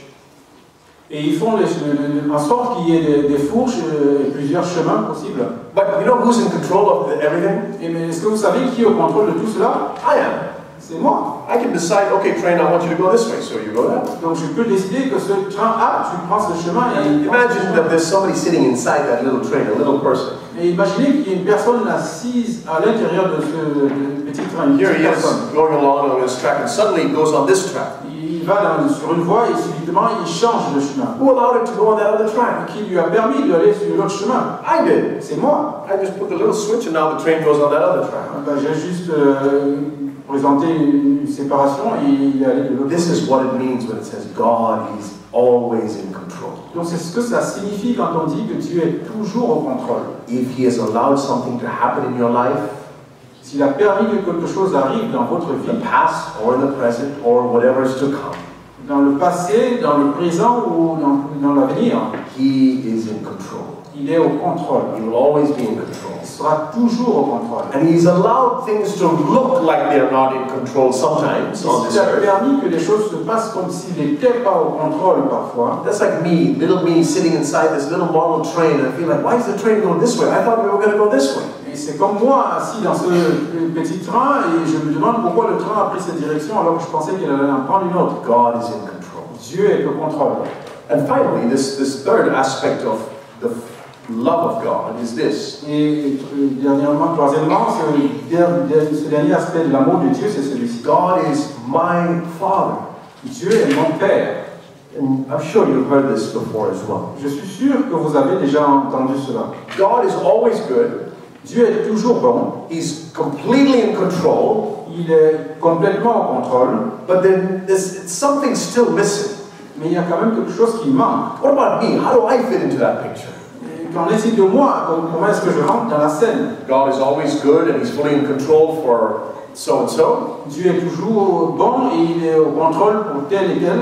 Et ils font en sorte qu'il y ait des fourches et plusieurs chemins possibles. But you know who's in control of everything? Et mais est-ce que vous savez qui est au contrôle de tout cela? I am. C'est moi. I can decide, okay, train, I want you to go this way, so you go that way. Donc je peux décider que ce train A, tu prends ce chemin et Imagine that there's somebody sitting inside that little train, a little person. Et imaginez qu'il y ait une personne assise à l'intérieur de ce petit train. Une Here petite he is personne. going along on this track, and suddenly he goes on this track. Il va sur une voie et subitement il change de chemin. Who allowed him to go on that other track? Qui lui a permis d'aller sur l'autre chemin? I did. C'est moi. I just put the little switch, and now the train goes on that other track. J'ai juste présenté une séparation et il est allé de l'autre côté. This is what it means when it says God is always in control. Donc c'est ce que ça signifie quand on dit que Dieu est toujours au contrôle. If He has allowed something to happen in your life, S'il a permis que quelque chose arrive dans votre the vie, past or in the present or whatever is to come, dans le passé, dans le présent ou dans l'avenir, He is in control. il est au contrôle. He will always be in control. Il sera toujours au contrôle. And He's allowed things to look like they're not in control sometimes on this Il a earth. permis que les choses se passent comme s'il n'était pas au contrôle parfois. That's like me, little me, sitting inside this little model train. I feel like, why is the train going this way? I thought we were going to go this way. Et c'est comme moi, assis dans ce petit train, et je me demande pourquoi le train a pris cette direction alors que je pensais qu'il allait en prendre une autre. God is in control. Dieu est au contrôle. And finally, this third aspect of the love of God is this. Et troisièmement, ce dernier aspect de l'amour de Dieu, c'est celui-ci. God is my Father. Dieu est mon Père. And I'm sure you've heard this before as well. Je suis sûr que vous avez déjà entendu cela. God is always good. Dieu est toujours bon. He's completely in control. Il est complètement au contrôle. But then there's something still missing. Mais il y a quand même quelque chose qui manque. What about me? How do I fit into that picture? Qu'en est-il de moi? Comment est-ce que je rentre dans la scène? God is always good and He's fully in control for so and so. Dieu est toujours bon et il est au contrôle pour tel et tel.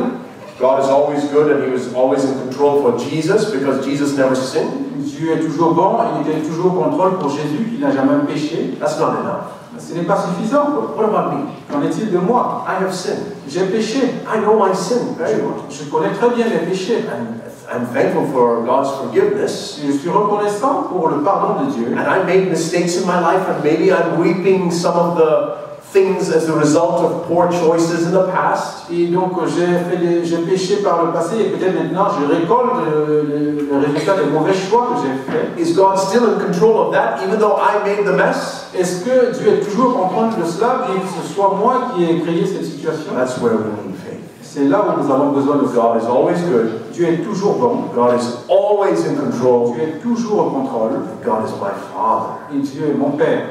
God is always good and He was always in control for Jesus because Jesus never sinned. Dieu est toujours bon et il était toujours au contrôle pour Jésus qui n'a jamais péché. That's not enough. Ce n'est pas suffisant. What about me? Qu'en est-il de moi? I have sinned. J'ai péché. I know my sin very well. Je connais très bien mes péchés. And I'm thankful for God's forgiveness. Et je suis reconnaissant pour le pardon de Dieu. And I made mistakes in my life and maybe I'm reaping some of the things as a result of poor choices in the past. Et donc j'ai péché par le passé et peut-être maintenant je récolte le résultat des mauvais choix que j'ai faits. Is God still in control of that even though I made the mess? Est-ce que Dieu est toujours en contrôle de cela bien que ce soit moi qui ai créé cette situation? That's where we need faith. C'est là où nous avons besoin de God is always good. Dieu est toujours bon. God is always in control. Dieu est toujours au contrôle. And God is my Father. Et Dieu est mon Père.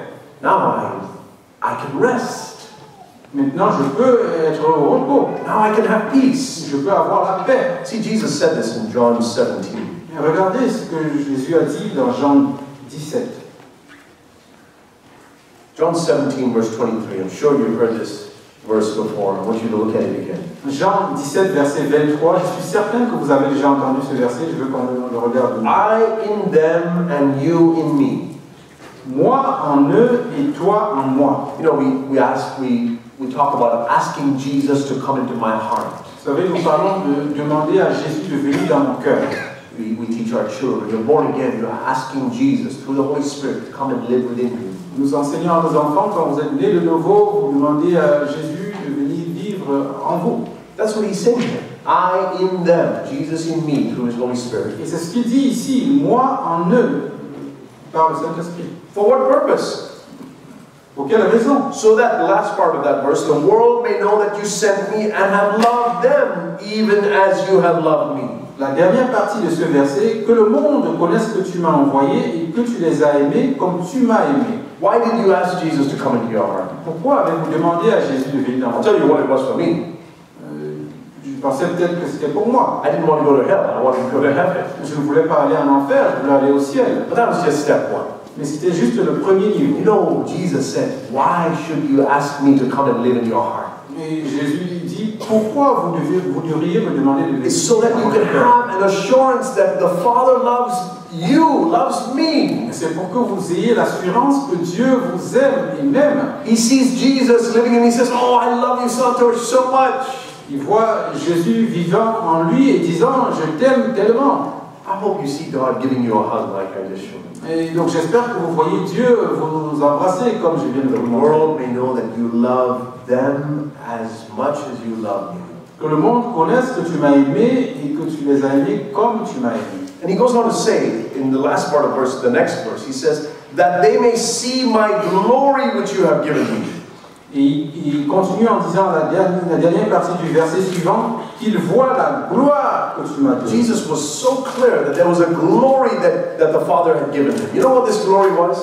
Now I can rest. Maintenant, je peux être au repos. Now I can have peace. Je peux avoir la paix. See, Jesus said this in John 17. Et regardez ce que Jésus a dit dans Jean 17. John 17, verse 23. I'm sure you've heard this verse before. I want you to look at it again. Jean 17, verset 23. Je suis certain que vous avez déjà entendu ce verset. Je veux qu'on le regarde. I in them and you in me. Moi en eux et toi en moi. You know, we talk about asking Jesus to come into my heart. Vous savez, nous parlons de demander à Jésus de venir dans mon cœur. We teach our children, you're born again, you're asking Jesus through the Holy Spirit to come and live within you. Nous enseignons à nos enfants, quand vous êtes nés de nouveau, vous demandez à Jésus de venir vivre en vous. That's what he's saying here. I in them, Jesus in me, through his Holy Spirit. Et c'est ce qu'il dit ici, moi en eux, par le Saint-Esprit. For what purpose? Pour quelle raison? So that the last part of that verse, the world may know that you sent me and have loved them, even as you have loved me. La dernière partie de ce verset, que le monde connaisse que tu m'as envoyé et que tu les as aimés comme tu m'as aimé. Why did you ask Jesus to come into your heart? Pourquoi avez-vous demandé à Jésus de venir dans I'll votre tell you what it was for me. Je pensais peut-être que c'était pour moi. I didn't want to go to hell, I wanted to go to heaven. Je ne voulais pas aller en enfer, je voulais aller au ciel. But that was just step one. Mais c'était juste le premier niveau. You know, Jesus said, why should you ask me to come and live in your heart? Et Jésus dit, pourquoi vous devriez me demander de venir? It's so that you can have an assurance that the Father loves you, loves me. C'est pour que vous ayez l'assurance que Dieu vous aime et m'aime. He sees Jesus living and he says, oh, I love you so much. Il voit Jésus vivant en lui et disant, je t'aime tellement. I hope you see God giving you a hug like I just showed. Et donc j'espère que vous voyez Dieu vous embrasser comme je viens de vous The le montrer. world may know that you love them as much as you love me. Que le monde connaisse que tu m'as aimé et que tu les as aimés comme tu m'as aimé. And he goes on to say, in the last part of the next verse, he says, that they may see my glory which you have given me. Et il continue en disant la dernière partie du verset suivant, qu'il voit la gloire que tu m'as donnée. Jesus was so clear that there was a glory that the Father had given him. You know what this glory was?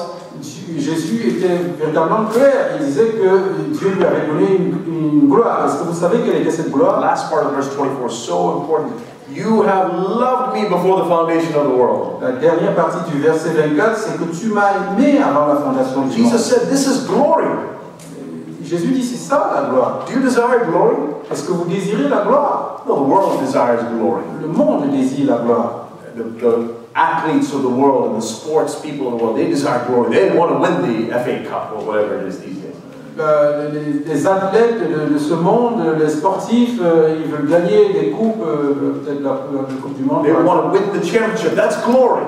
Jésus était véritablement clair. Il disait que Dieu lui avait donné une gloire. Est-ce que vous savez quelle était cette The gloire? last part of verse 24 is so important. You have loved me before the foundation of the world. La dernière partie du verset 24, c'est que tu m'as aimé avant la fondation du monde. Jesus said, this is glory. Jésus dit, c'est ça la gloire. Do you desire glory? Est-ce que vous désirez la gloire? No, the world desires glory. Le monde désire la gloire. The athletes of the world and the sports people of the world, they desire glory. They want to win the FA Cup or whatever it is these days. Les athlètes de ce monde, les sportifs, ils veulent gagner des coupes, peut-être la Coupe du Monde. They want to win the championship. That's glory.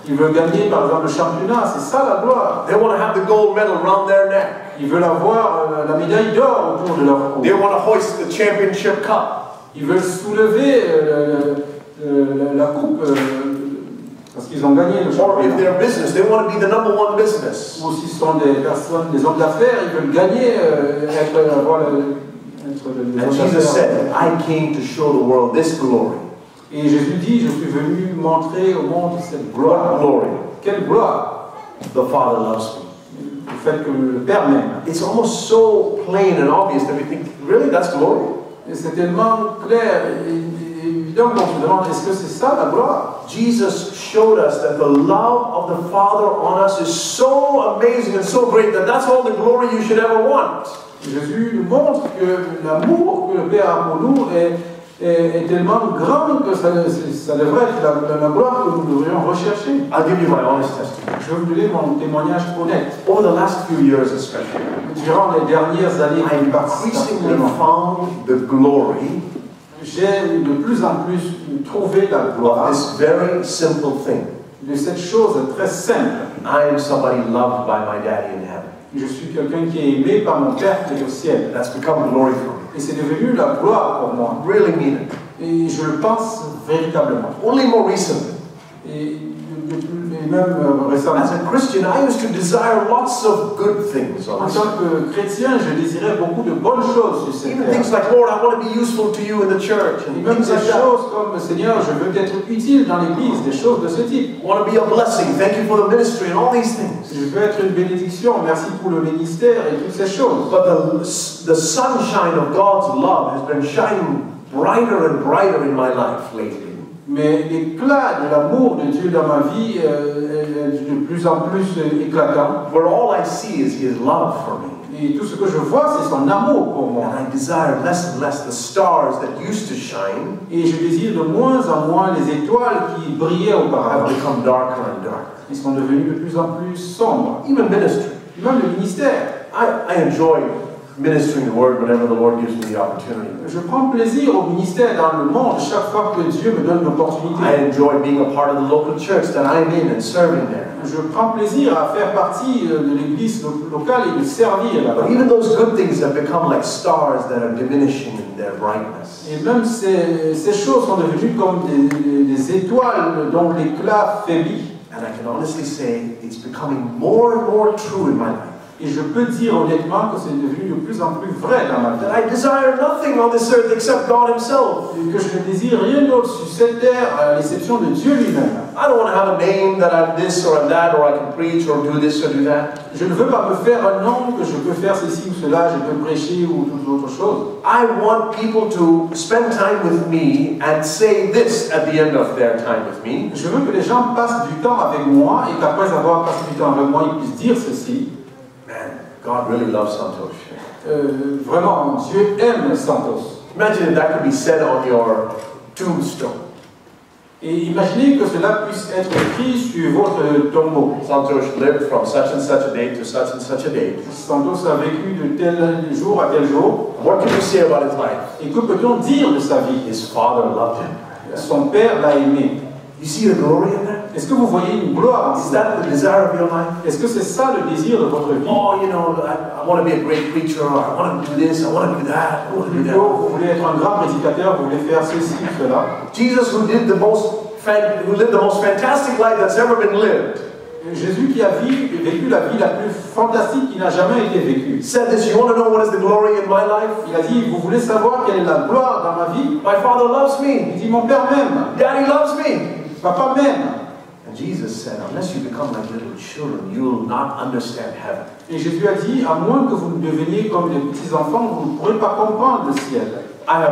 Ils veulent gagner par exemple le championnat, c'est ça la gloire. They want to have the gold medal around their neck. Ils veulent avoir la médaille d'or autour de leur cou. They want to hoist the championship cup. Ils veulent soulever la coupe parce qu'ils ont gagné le Or if championnat. they're business, they want to be the number one business. Ou s'ils sont des personnes, des hommes d'affaires, ils veulent gagner, être les And hommes Jesus d'affaires. said, I came to show the world this glory. Et Jésus dit, je suis venu montrer au monde cette What gloire. glory? Quelle gloire! The Father loves me. Le fait que le Père m'aime. It's almost so plain and obvious that we think, really, that's glory? Et c'est tellement clair et évident qu'on se demande, est-ce que c'est ça la gloire? Jesus showed us that the love of the Father on us is so amazing and so great that that's all the glory you should ever want. Jésus nous montre que l'amour que le Père a pour nous est tellement grand que ça devrait être la gloire que nous devrions rechercher. I'll give you my honest testimony. Je vais vous donner mon témoignage honnête. Over the last few years especially, Durant les dernières années, I increasingly found the glory j'ai de plus en plus trouvé la of gloire this very simple thing. de cette chose très simple. I am somebody loved by my daddy in heaven. Je suis quelqu'un qui est aimé par mon Père qui est au ciel. That's become glory for me. Et c'est devenu la gloire pour moi. Really mean it. Et je le pense véritablement. Only more recently, Et même récemment. as a Christian, I used to desire lots of good things on En this tant que chrétien, je désirais beaucoup de bonnes choses sur cette Even terre. things like, Lord, I want to be useful to you in the church, Et and même things des like that. choses comme Seigneur, je veux être utile dans l'église, des choses de ce type. I want to be a blessing. Thank you for the ministry and all these things. Je veux être une bénédiction, merci pour le ministère et toutes ces choses. But the sunshine of God's love has been shining brighter and brighter in my life lately. Mais l'éclat de l'amour de Dieu dans ma vie est de plus en plus éclatant. Where all I see is His love for me. Et tout ce que je vois, c'est son amour pour moi. And I desire less and less the stars that used to shine Et je désire de moins en moins les étoiles qui brillaient auparavant. have become darker and darker. Ils sont devenus de plus en plus sombres. Even ministry. Même le ministère. I enjoy ministering the word whenever the Lord gives me the opportunity. Je prends plaisir au ministère dans le monde chaque fois que Dieu me donne l'opportunité. I enjoy being a part of the local church that I'm in and serving there. Je prends plaisir à faire partie de l'église locale et de servir là-bas. But even those good things have become like stars that are diminishing in their brightness. Et même ces choses sont devenues comme des étoiles dont l'éclat faiblit. And I can honestly say it's becoming more and more true in my life. Et je peux dire honnêtement que c'est devenu de plus en plus vrai dans ma vie. That I desire nothing on this earth except God Himself. Et que je ne désire rien d'autre sur cette terre à l'exception de Dieu lui-même. I don't want to have a name that I'm this or I'm that, or I can preach or do this or do that. Je ne veux pas me faire un nom que je peux faire ceci ou cela, je peux prêcher ou toute autre chose. I want people to spend time with me and say this at the end of their time with me. Je veux que les gens passent du temps avec moi et qu'après avoir passé du temps avec moi, ils puissent dire ceci. Man, God really loves Santosh. Vraiment, Dieu aime Santos. Imagine if that could be said on your tombstone. Et imaginez que cela puisse être écrit sur votre tombeau. Santosh lived from such and such a date to such and such a date. Santos a vécu de tel jour à tel jour. What can you say about his life? Et que peut-on dire de sa vie? His father loved him. Son père l'a aimé. You see the glory in that? Est-ce que vous voyez une gloire en Is cela? that the desire of your life? Est-ce que c'est ça le désir de votre vie? Oh, you know, I want to be a great preacher, or I want to do this, I want to do that, I want to do Plutôt, that. vous voulez être un grand prédicateur, vous voulez faire ceci ou cela. Jesus, who lived the most fantastic life that's ever been lived, Jésus qui a vécu la vie la plus fantastique qui n'a jamais été vécue. said this. You want to know what is the glory in my life? Il a dit, vous voulez savoir quelle est la gloire dans ma vie? My Father loves me. Il dit, mon père m'aime, Daddy loves me. papa m'aime. And Jesus said, unless you become like little children, you will not understand heaven. Et Jésus a dit, à moins que vous ne deveniez comme des petits enfants, vous ne pourrez pas comprendre le ciel. I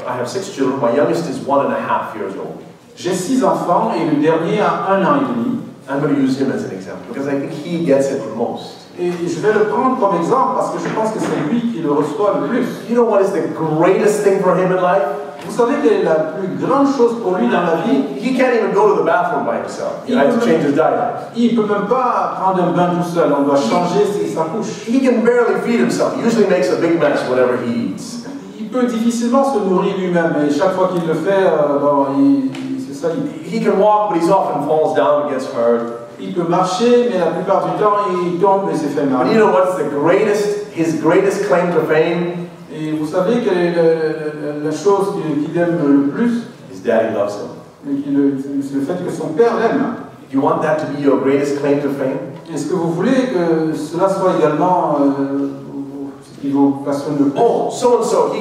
have 6 children. My youngest is 1.5 years old. J'ai 6 enfants et le dernier a 1 an et demi. I'm going to use him as an example because I think he gets it the most. Et je vais le prendre comme exemple parce que je pense que c'est lui qui le reçoit le plus. You know what is the greatest thing for him in life? Vous savez quelle est la plus grande chose pour lui dans la vie? He can't even go to the bathroom by himself. He has to change his diaper. Il ne peut même pas prendre un bain tout seul. On doit changer sa couche. He can barely feed himself. He usually makes a big mess whenever he eats. Il peut difficilement se nourrir lui-même, et chaque fois qu'il le fait, il se salit. He can walk, but he often falls down and gets hurt. Il peut marcher, mais la plupart du temps, il tombe et se fait mal. But you know what's his greatest claim to fame? Et vous savez quelle est la chose qu'il aime le plus? His daddy loves him. C'est le fait que son père l'aime. Do you want that to be your greatest claim to fame? Est-ce que vous voulez que cela soit également ce qui vous passionne le plus? Oh, so and so,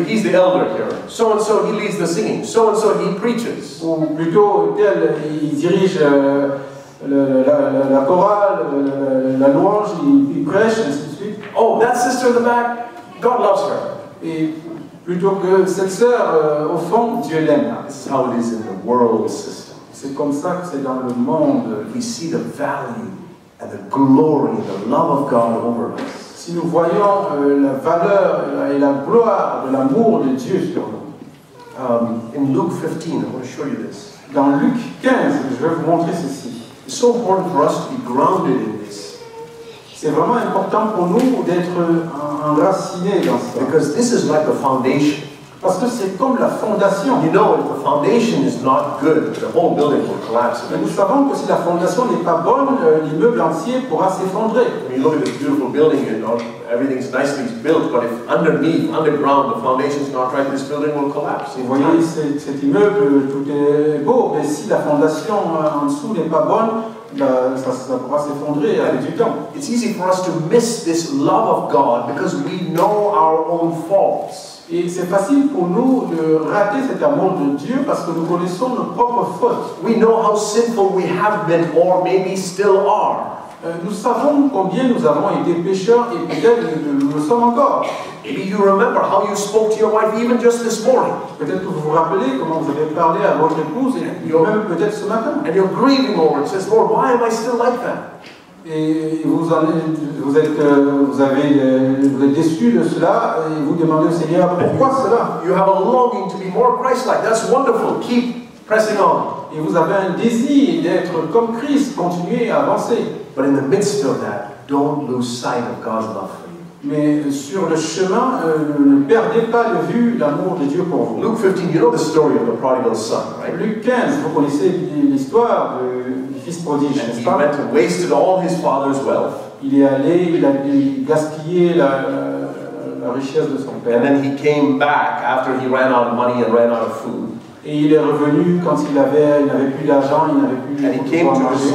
he's the elder here. So and so, he leads the singing. So and so, he preaches. Ou plutôt, tel, il dirige la chorale, la louange, il prêche, ainsi de suite. Oh, that sister in the back, God loves her. Et plutôt que cette sœur, au fond, Dieu l'aime. This is how it is in the world system. C'est comme ça que c'est dans le monde. We see the value and the glory and the love of God over us. Si nous voyons la valeur et la gloire de l'amour de Dieu sur nous. In Luke 15, I want to show you this. Dans Luc 15, je vais vous montrer ceci. It's so important for us to be grounded in this. C'est vraiment important pour nous d'être enracinés dans ça. Because this is like the foundation. Parce que c'est comme la fondation. You know, if the foundation is not good, the whole building will collapse. Et nous savons que si la fondation n'est pas bonne, l'immeuble entier pourra s'effondrer. When you look at this beautiful building, you know, everything's nicely built, but if underground, the foundation is not right, this building will collapse. Vous voyez, cet immeuble, tout est beau, mais si la fondation en dessous n'est pas bonne, ça pourra s'effondrer avec du temps. It's easy for us to miss this love of God because we know our own faults. Et c'est facile pour nous de rater cet amour de Dieu parce que nous connaissons nos propres fautes. We know how sinful we have been or maybe still are. Nous savons combien nous avons été pécheurs et peut-être nous le sommes encore. Maybe you remember how you spoke to your wife even just this morning. Peut-être que vous vous rappelez comment vous avez parlé à votre épouse et même peut-être ce matin. And you're grieving over it. Says, Lord, why am I still like that? Et vous êtes déçu de cela et vous demandez au Seigneur pourquoi cela. You have a longing to be more Christ-like. That's wonderful. Keep pressing on. Et vous avez un désir d'être comme Christ, continuez à avancer. But in the midst of that, don't lose sight of God's love for you. Mais sur le chemin, ne perdez pas de vue l'amour de Dieu pour vous. Luke 15, you know the story of the prodigal son, right? Luc 15, vous connaissez l'histoire du fils prodige, n'est-ce He pas? went and wasted all his father's wealth. Il est allé, il a gaspillé la richesse de son père. And then he came back after he ran out of money and ran out of food. Et il est revenu quand il n'avait plus d'argent, il n'avait plus And he came de to manger. his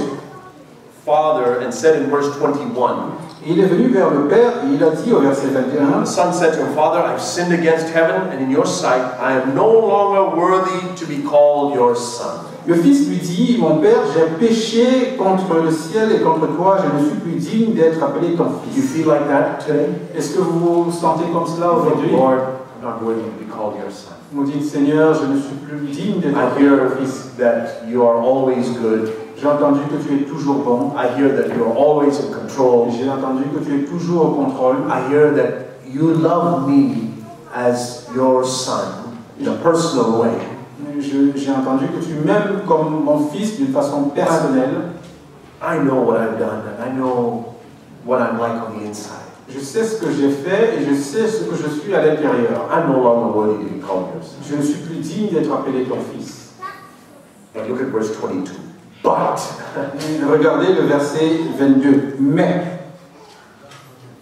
father and said in verse 21, Et il est venu vers le père et il a dit au verset 21, the son said to him, Father, I've sinned against heaven and in your sight. I am no longer worthy to be called your son. le fils lui dit, mon père, j'ai péché contre le ciel et contre toi, je ne suis plus digne d'être appelé ton Do you fils. feel like that today? Est-ce que vous vous sentez comme cela aujourd'hui? Lord, I'm not worthy to be called your son. Vous dites, Seigneur, je ne suis plus digne d'être I appelé hear ton fils. that you are always good. J'ai entendu que tu es toujours bon. I hear that you are always in control. J'ai entendu que tu es toujours au contrôle. I hear that you love me as your son in a personal way. J'ai entendu que tu m'aimes comme mon fils d'une façon personnelle. I know what I've done and I know what I'm like on the inside. Je sais ce que j'ai fait et je sais ce que je suis à l'intérieur. I'm no longer worthy to be called your son. Je ne suis plus digne d'être appelé ton fils. But look at verse 22. But, Regardez le verset 22. Mais,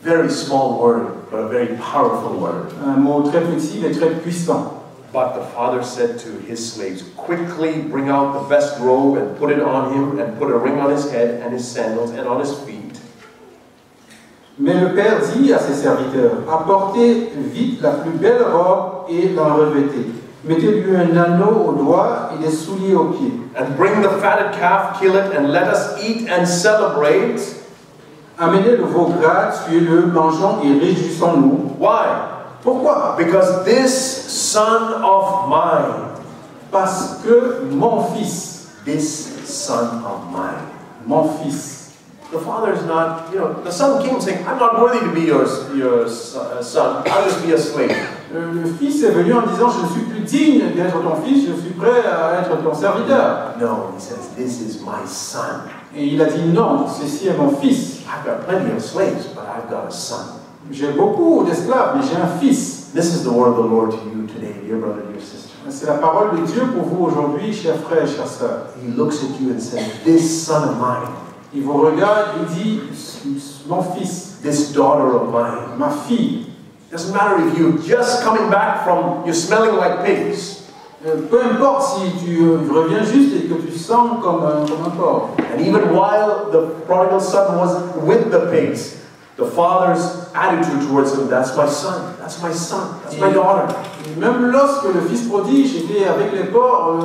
very small word, but a very powerful word. un mot très petit mais très puissant. But the father said to his slaves, quickly bring out the best robe and put it on him, and put a ring on his head and his sandals and on his feet. Mais le père dit à ses serviteurs, apportez vite la plus belle robe et l'en revêtez. Mettez-lui un anneau au doigt et des souliers aux pieds. And bring the fatted calf, kill it, and let us eat and celebrate. Amenez le veau gras, tuez-le, mangeons et réjouissons-nous. Why? Pourquoi? Because this son of mine, Parce que mon fils, mon fils. The father is not, the son came saying, I'm not worthy to be your son, I'll just be a slave. Le fils est venu en disant, je ne suis plus digne d'être ton fils, je suis prêt à être ton serviteur. No, he says, this is my son. Et il a dit, non, ceci est mon fils. I've got plenty of slaves, but I've got a son. J'ai beaucoup d'esclaves, mais j'ai un fils. This is the word of the Lord to you today, dear brother, dear sister. C'est la parole de Dieu pour vous aujourd'hui, chers frères et chères sœurs. He looks at you and says, this son of mine. Il vous regarde et dit, mon fils, this daughter of mine. Ma fille. Doesn't matter if you're just coming back from, you're smelling like pigs. Peu importe si tu reviens juste et que tu sens comme un porc. And even while the prodigal son was with the pigs, the father's attitude towards him, that's my son, that's my son, that's my daughter. Et même lorsque le fils prodige était avec les porcs,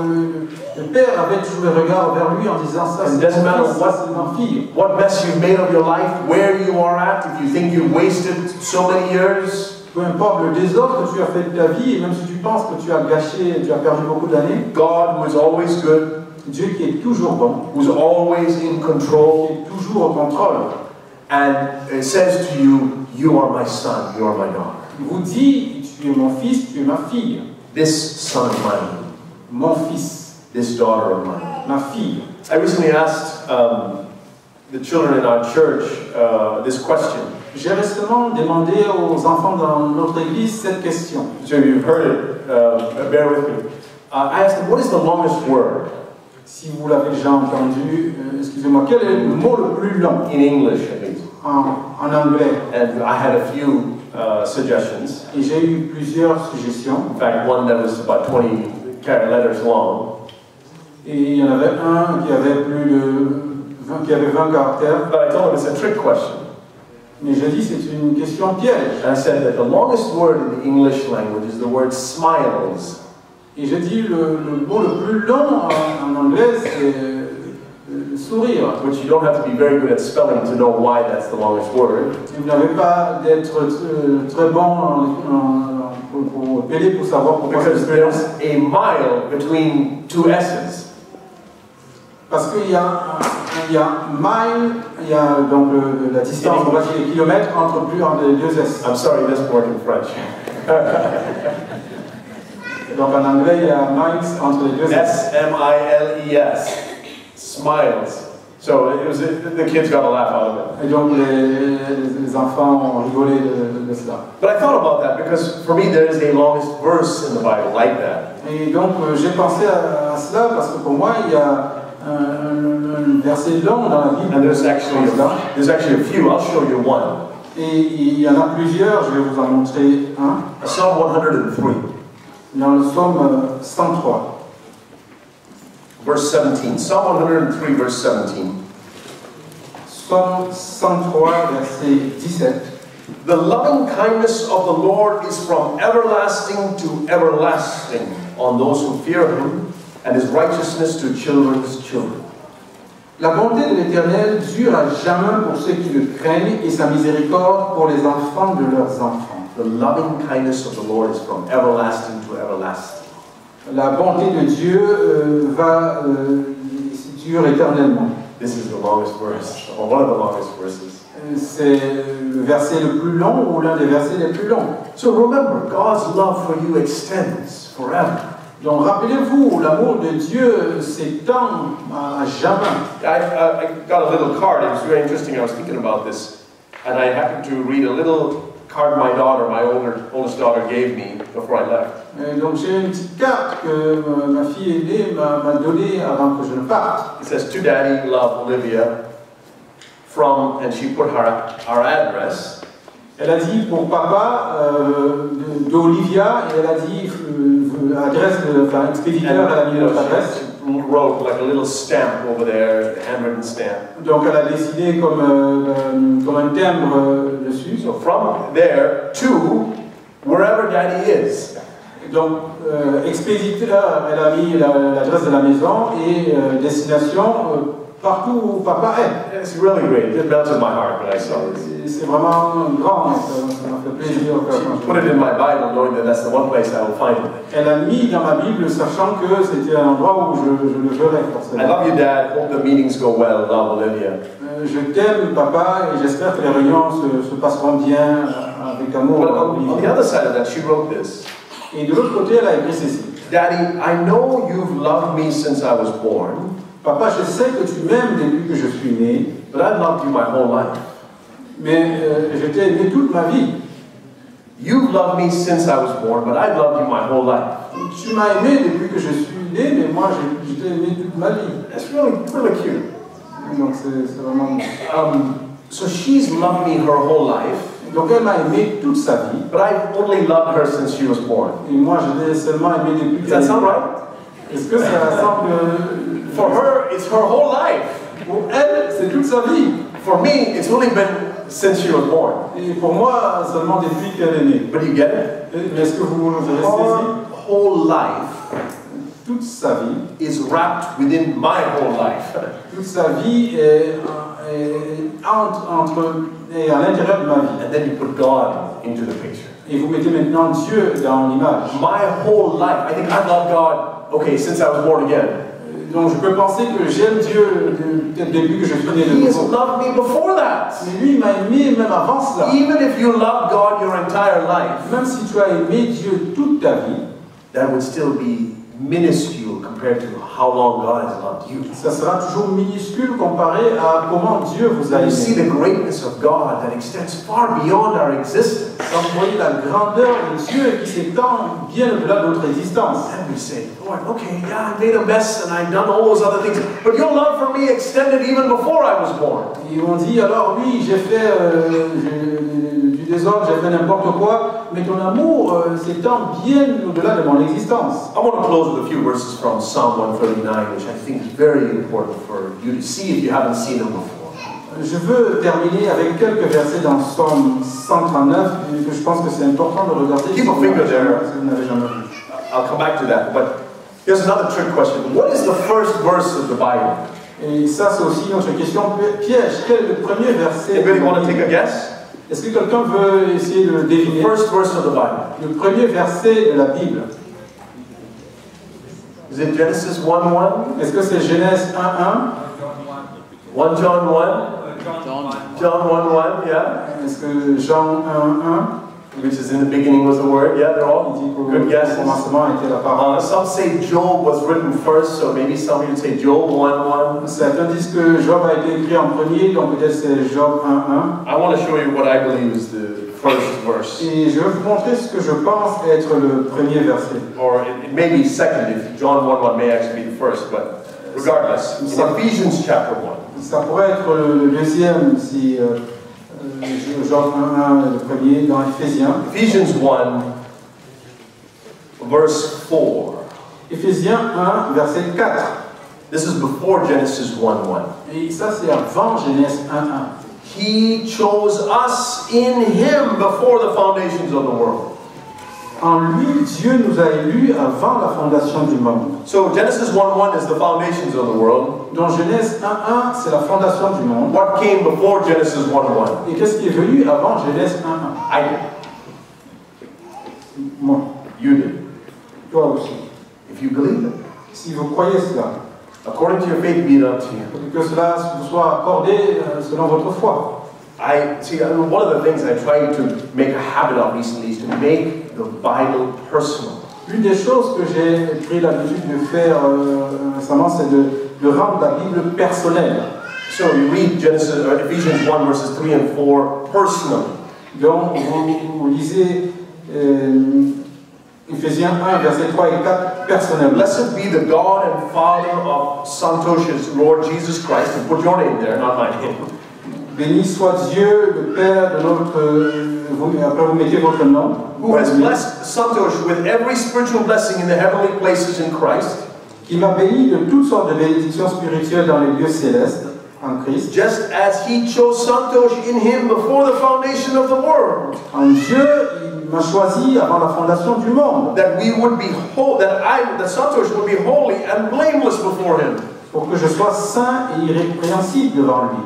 le père avait toujours le regard vers lui en disant ça, c'est ma fille. What mess you've made of your life, where you are at, if you think you've wasted so many years. Peu importe le désordre que tu as fait de ta vie, et même si tu penses que tu as gâché, tu as perdu beaucoup d'années. God, who is always good, Dieu qui est toujours bon, who's always in control, qui est toujours au contrôle, and it says to you, you are my son, you are my daughter. Il vous dit, tu es mon fils, tu es ma fille. This son of mine, mon fils, this daughter of mine. Ma fille. I recently asked the children in our church this question. J'ai récemment demandé aux enfants dans notre église cette question. So you've heard it, bear with me. I asked them, what is the longest word? Si vous l'avez déjà entendu, excusez-moi, quel est le mot le plus long? In English, at least. En anglais. And I had a few suggestions. Et j'ai eu plusieurs suggestions. In fact, one that was about 20 letters long. Et il y en avait un qui avait plus de 20 caractères. But I told them it's a trick question. Mais je dis c'est une question piège. And I said that the longest word in the English language is the word smiles. Et je dis le mot le plus long en anglais c'est sourire. Which you don't have to be very good at spelling to know why that's the longest word. Et vous n'avez pas d'être très bon pour appeler pour savoir pourquoi. Because there's a mile between two S's. Parce qu'il y a mile, il y a donc la distance, on va dire les kilomètres entre les deux S. I'm sorry, it doesn't work in French. Donc en anglais, il y a miles entre les deux S. S-M-I-L-E-S. Smiles. So the kids got a laugh out of it. Et donc les enfants ont rigolé de cela. But I thought about that because for me there is a longest verse in the Bible like that. Et donc j'ai pensé à cela parce que pour moi il y a un verset long dans la Bible. And there's actually a few. I'll show you one. Et il y en a plusieurs, je vais vous en montrer un. Psalm 103. Dans le psaume 103. Verse 17. Psalm 103, verse 17. Psaume 103, verset 17. The loving kindness of the Lord is from everlasting to everlasting on those who fear him, and his righteousness to children's children. La bonté de l'Éternel dure à jamais pour ceux qui le craignent, et sa miséricorde pour les enfants de leurs enfants. The loving kindness of the Lord is from everlasting to everlasting. La bonté de Dieu dure éternellement. This is the longest verse, or one of the longest verses. C'est le verset le plus long ou l'un des versets les plus longs. So remember, God's love for you extends forever. Donc rappelez-vous, l'amour de Dieu s'étend à jamais. I got a little card. It was very interesting. I was thinking about this, and I happened to read a little card my oldest daughter, gave me before I left. Et donc j'ai une petite carte que ma fille aînée m'a donnée avant que je ne parte. It says, "To Daddy, love Olivia." From, and she put our address. Elle a dit pour papa d'Olivia, et elle a dit adresse de expéditeur, elle a mis notre adresse. Wrote like a little stamp over there, handwritten stamp. Donc elle a dessiné comme un timbre dessus. So from there to wherever Daddy is. Donc, expéditeur, elle a mis l'adresse de la maison et destination partout où papa est. It's really great. It melted my heart when I saw this. C'est vraiment grand, ça m'a fait plaisir. She put it in my Bible knowing that that's the one place I will find it. Elle a mis dans ma Bible sachant que c'était un endroit où je le verrais forcément. I love you, Dad. Hope the meetings go well in Bolivia. Je t'aime, papa, et j'espère que les réunions se passeront bien avec amour. But on the other side of that, she wrote this. Et de l'autre côté, elle a écrit ceci. Daddy, I know you've loved me since I was born. Papa, je sais que tu m'aimes depuis que je suis né. But I've loved you my whole life. Mais je t'ai aimé toute ma vie. You've loved me since I was born, but I've loved you my whole life. Tu m'as aimé depuis que je suis né, mais moi je t'ai aimé toute ma vie. That's really cute. Donc c'est vraiment... So she's loved me her whole life. Donc elle m'a aimé toute sa vie. But I've only loved her since she was born. Et moi je l'ai seulement aimé depuis Does that sound right? Est-ce que ça semble... For her, it's her whole life. Pour elle, c'est toute sa vie. For me, it's only been since she was born. Et pour moi, seulement depuis qu'elle est née. But you get it? Mais est-ce que vous avez saisi? Her whole life toute sa vie is wrapped within my whole life. Toute sa vie est à l'intérieur de ma vie. And then you put God into the picture. Et vous mettez maintenant Dieu dans l'image. My whole life, I think I love God, okay, since I was born again. Donc je peux penser que j'aime Dieu depuis que je suis né de He has nouveau. loved me before that. Mais lui, il m'a aimé même avant cela. Even if you love God your entire life, Même si tu as aimé Dieu toute ta vie, that would still be minuscule compared to how long God has loved you. ça sera toujours minuscule comparé à comment Dieu vous a You see aimé. the greatness of God that extends far beyond our existence. Quand vous voyez la grandeur de Dieu qui s'étend bien au-delà de notre existence. And we say, Lord, okay, yeah, I made a mess and I've done all those other things, but your love for me extended even before I was born. Et on dit, alors oui, j'ai fait du désordre, j'ai fait n'importe quoi, mais ton amour s'étend bien au-delà de mon existence. I want to close with a few verses from Psalm 139, which I think is very important for you to see if you haven't seen them before. Je veux terminer avec quelques versets dans Psalm 139, que je pense que c'est important de regarder si Keep a vous finger there. n'avez jamais vu. I'll come back to that, but here's another trick question. What is the first verse of the Bible? Et ça, c'est aussi notre question piège. Quel est le premier verset? Anybody want to take a guess? Est-ce que quelqu'un veut essayer de le deviner? First verse of the Bible. Le premier verset de la Bible. Is it Genesis 1:1? Est-ce que c'est Genèse 1:1? 1 John 1? John 1:1, yeah. Est-ce que Jean 1:1? Which is in the beginning was the word, yeah, they're all good guesses. Commencement était la parole. Some say Job was written first, so maybe some people say Job 1:1. Certains disent que Job a été écrit en premier, donc peut-être c'est Job 1:1. I want to show you what I believe is the first verse. Et je vais vous montrer ce que je pense être le premier verset. Or it may be second, if John 1:1 may actually be the first, but regardless, in Ephesians chapter 1. Ça pourrait être le deuxième si Jean 1:1 est le premier dans Éphésiens. Ephesians 1, verse 4. Éphésiens 1, verset 4. This is before Genesis 1:1. Et ça c'est avant Genèse 1:1. He chose us in Him before the foundations of the world. En lui, Dieu nous a élus avant la fondation du monde. So Genesis 1:1 is the foundations of the world. Donc Genèse 1:1, c'est la fondation du monde. What came before Genesis 1:1? Et qu'est-ce qui est venu avant Genèse 1:1? I did. Moi. You did. Toi aussi. If you believe it. Si vous croyez cela, According to your faith, be it unto you. et que cela vous soit accordé selon votre foi. One of the things I tried to make a habit of recently is to make the Bible personal. Une des choses que j'ai pris l'habitude de faire récemment, c'est de rendre la Bible personnelle. So you read Ephesians 1 verses 3 and 4 personally. Donc vous lisez Ephésiens 1, versets 3 et 4 personnellement. Blessed be the God and Father of Santosha's Lord Jesus Christ, and put your name there, not my name. Béni soit Dieu, le Père de notre... après vous mettez votre nom. Who has blessed Santosh with every spiritual blessing in the heavenly places in Christ. Qui m'a béni de toutes sortes de bénédictions spirituelles dans les lieux célestes. en Christ. Just as he chose Santosh in him before the foundation of the world. En Dieu, il m'a choisi avant la fondation du monde. That we would be that Santosh would be holy and blameless before him. Pour que je sois saint et irrépréhensible devant lui.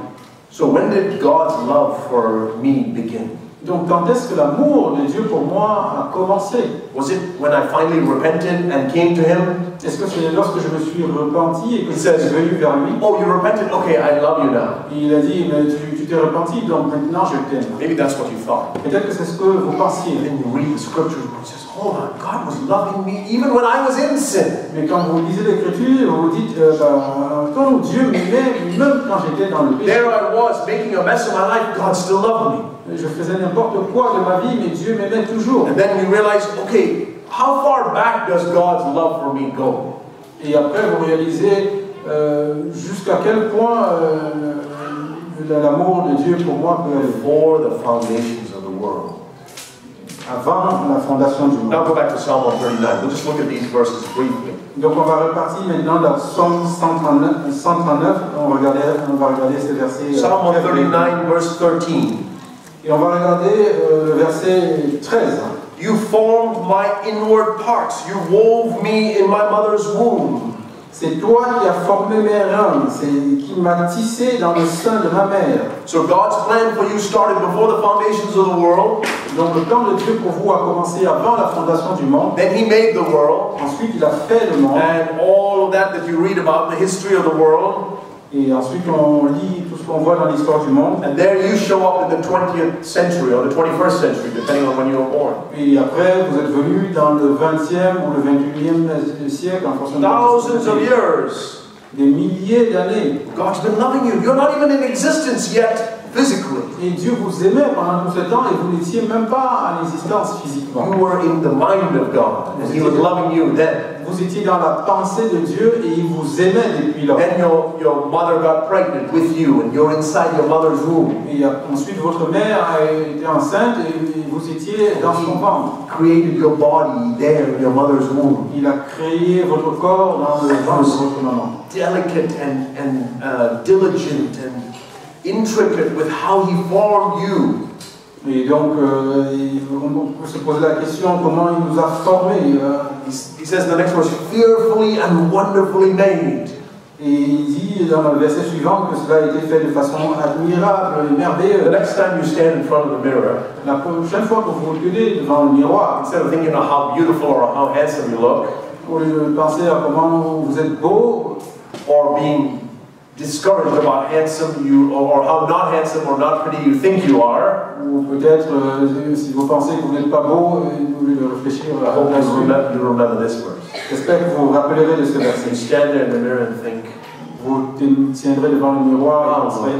So when did God's love for me begin? Donc quand est-ce que l'amour de Dieu pour moi a commencé? Was it when I finally repented and came to him? Est-ce que c'est lorsque je me suis repenti et que He je says, suis venu vers lui? oh, you repented? Okay, I love you now. Et il a dit, mais tu t'es repenti, donc maintenant je t'aime. Maybe that's what you thought. Peut-être que c'est ce que vous pensiez. And then you read the scriptures and it says, hold on, God was loving me even when I was in sin. Mais quand vous lisez l'Écriture, vous vous dites, quand Dieu m'aimait, même quand j'étais dans le péché. There I was making a mess of my life, God still loved me. Je faisais n'importe quoi de ma vie, mais Dieu m'aimait toujours. And then you realize, okay, how far back does God's love for me go? Et après, vous réalisez jusqu'à quel point l'amour de Dieu pour moi peut aller. Before the foundations of the world. Avant la fondation du monde. Now go back to Psalm 139. We'll just look at these verses briefly. Donc on va repartir maintenant dans Psaume 139. On va regarder ces versets. Psalm 139, verse 13. Et on va regarder le verset 13. You formed my inward parts. You wove me in my mother's womb. C'est toi qui as formé mes reins, c'est qui m'a tissé dans le sein de ma mère. So God's plan for you started before the foundations of the world. Donc le plan de Dieu pour vous a commencé avant la fondation du monde. Then He made the world. Ensuite, il a fait le monde. And all of that you read about, the history of the world. Et ensuite, on lit tout ce qu'on voit dans l'histoire du monde. And there you show up in the 20th century or the 21st century, depending on when you were born. Et après, vous êtes venu dans le 20e ou le 21e siècle en fonction de Thousands of years. Des milliers d'années. God's been loving you. You're not even in existence yet physically. Et Dieu vous aimait pendant tout ce temps et vous n'étiez même pas en existence physiquement. You were in the mind of God, and He was loving you then. Vous étiez dans la pensée de Dieu et il vous aimait depuis lors. Then your mother got pregnant with you, and you're inside your mother's womb. Et ensuite, votre mère a été enceinte et vous étiez dans son ventre. Created your body there in your mother's womb. Il a créé votre corps dans le ventre de votre maman. Delicate and diligent and intricate with how He formed you. Et donc, on peut se poser la question comment il nous a formés. He says in the next verse, fearfully and wonderfully made. Et il dit dans le verset suivant que cela a été fait de façon admirable et merveilleuse. The next time you stand in front of the mirror, La prochaine fois que vous regardez devant le miroir, instead of thinking of how beautiful or how handsome you look, au lieu de penser à comment vous êtes beau, or being discouraged about handsome you or how not handsome or not pretty you think you are, ou peut-être si vous pensez que vous n'êtes pas beau, vous voulez réfléchir I hope you remember this verse. J'espère que vous vous rappellerez de ce verset. You stand there in the mirror and think, Vous tiendrez devant le miroir et penserez,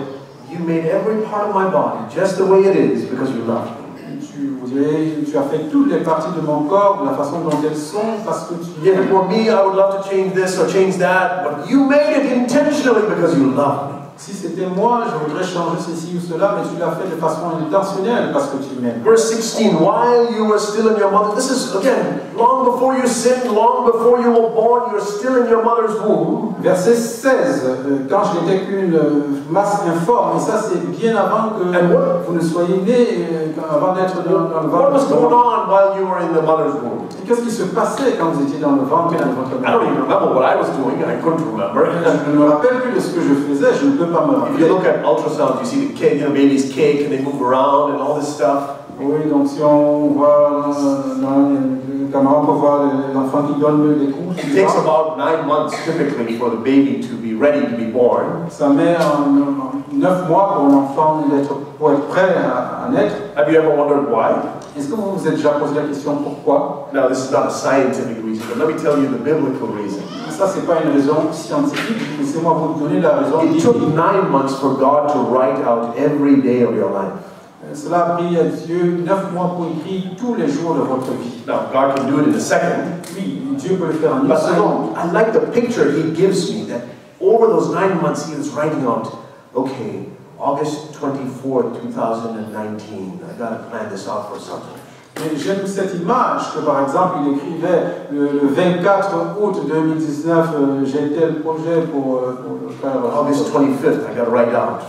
you made every part of my body just the way it is because you love me. vous direz, tu as fait toutes les parties de mon corps de la façon dont elles sont parce que tu Yeah, for me, I would love to change this or change that, but you made it intentionally because you love me. Si c'était moi, je voudrais changer ceci ou cela, mais tu l'as fait de façon intentionnelle parce que tu m'aimes. Verse 16, while you were still in your mother, this is again, long before you sinned, long before you were born, you're still in your mother's womb. Verset 16, quand je n'étais qu'une masse informe, et ça c'est bien avant que vous ne soyez nés, avant d'être dans le What was ventre. going on while you were in the mother's womb? Et qu'est-ce qui se passait quand vous étiez dans le ventre de votre I mère? don't even remember what I was doing. I couldn't remember. Je ne me rappelle plus de ce que je faisais, je ne peux pas me If you rappeler. look at ultrasounds, you see the cake, baby's cake, and they move around and all this stuff. Oui, donc si on voit dans les caméras, on peut voir l'enfant qui donne les coups. It takes about 9 months typically for the baby to be ready to be born. Ça met 9 mois pour l'enfant pour être prêt à naître. Have you ever wondered why? Est-ce que vous vous êtes déjà posé la question pourquoi? Now, this is not a scientific reason, but let me tell you the biblical reason. Ça, c'est pas une raison scientifique, laissez-moi vous donner la raison It took biblique. 9 months for God to write out every day of your life. Cela a pris à Dieu 9 mois pour écrire tous les jours de votre vie. Now, God can do it in a second. Oui, Dieu peut le faire en une But seconde. I like the picture He gives me that over those 9 months He was writing out, okay, August 24th, 2019, I got to plan this out for something. Et j'aime cette image que, par exemple, il écrivait le 24 août 2019, j'ai tel projet pour le faire. August 25th, I got to write out.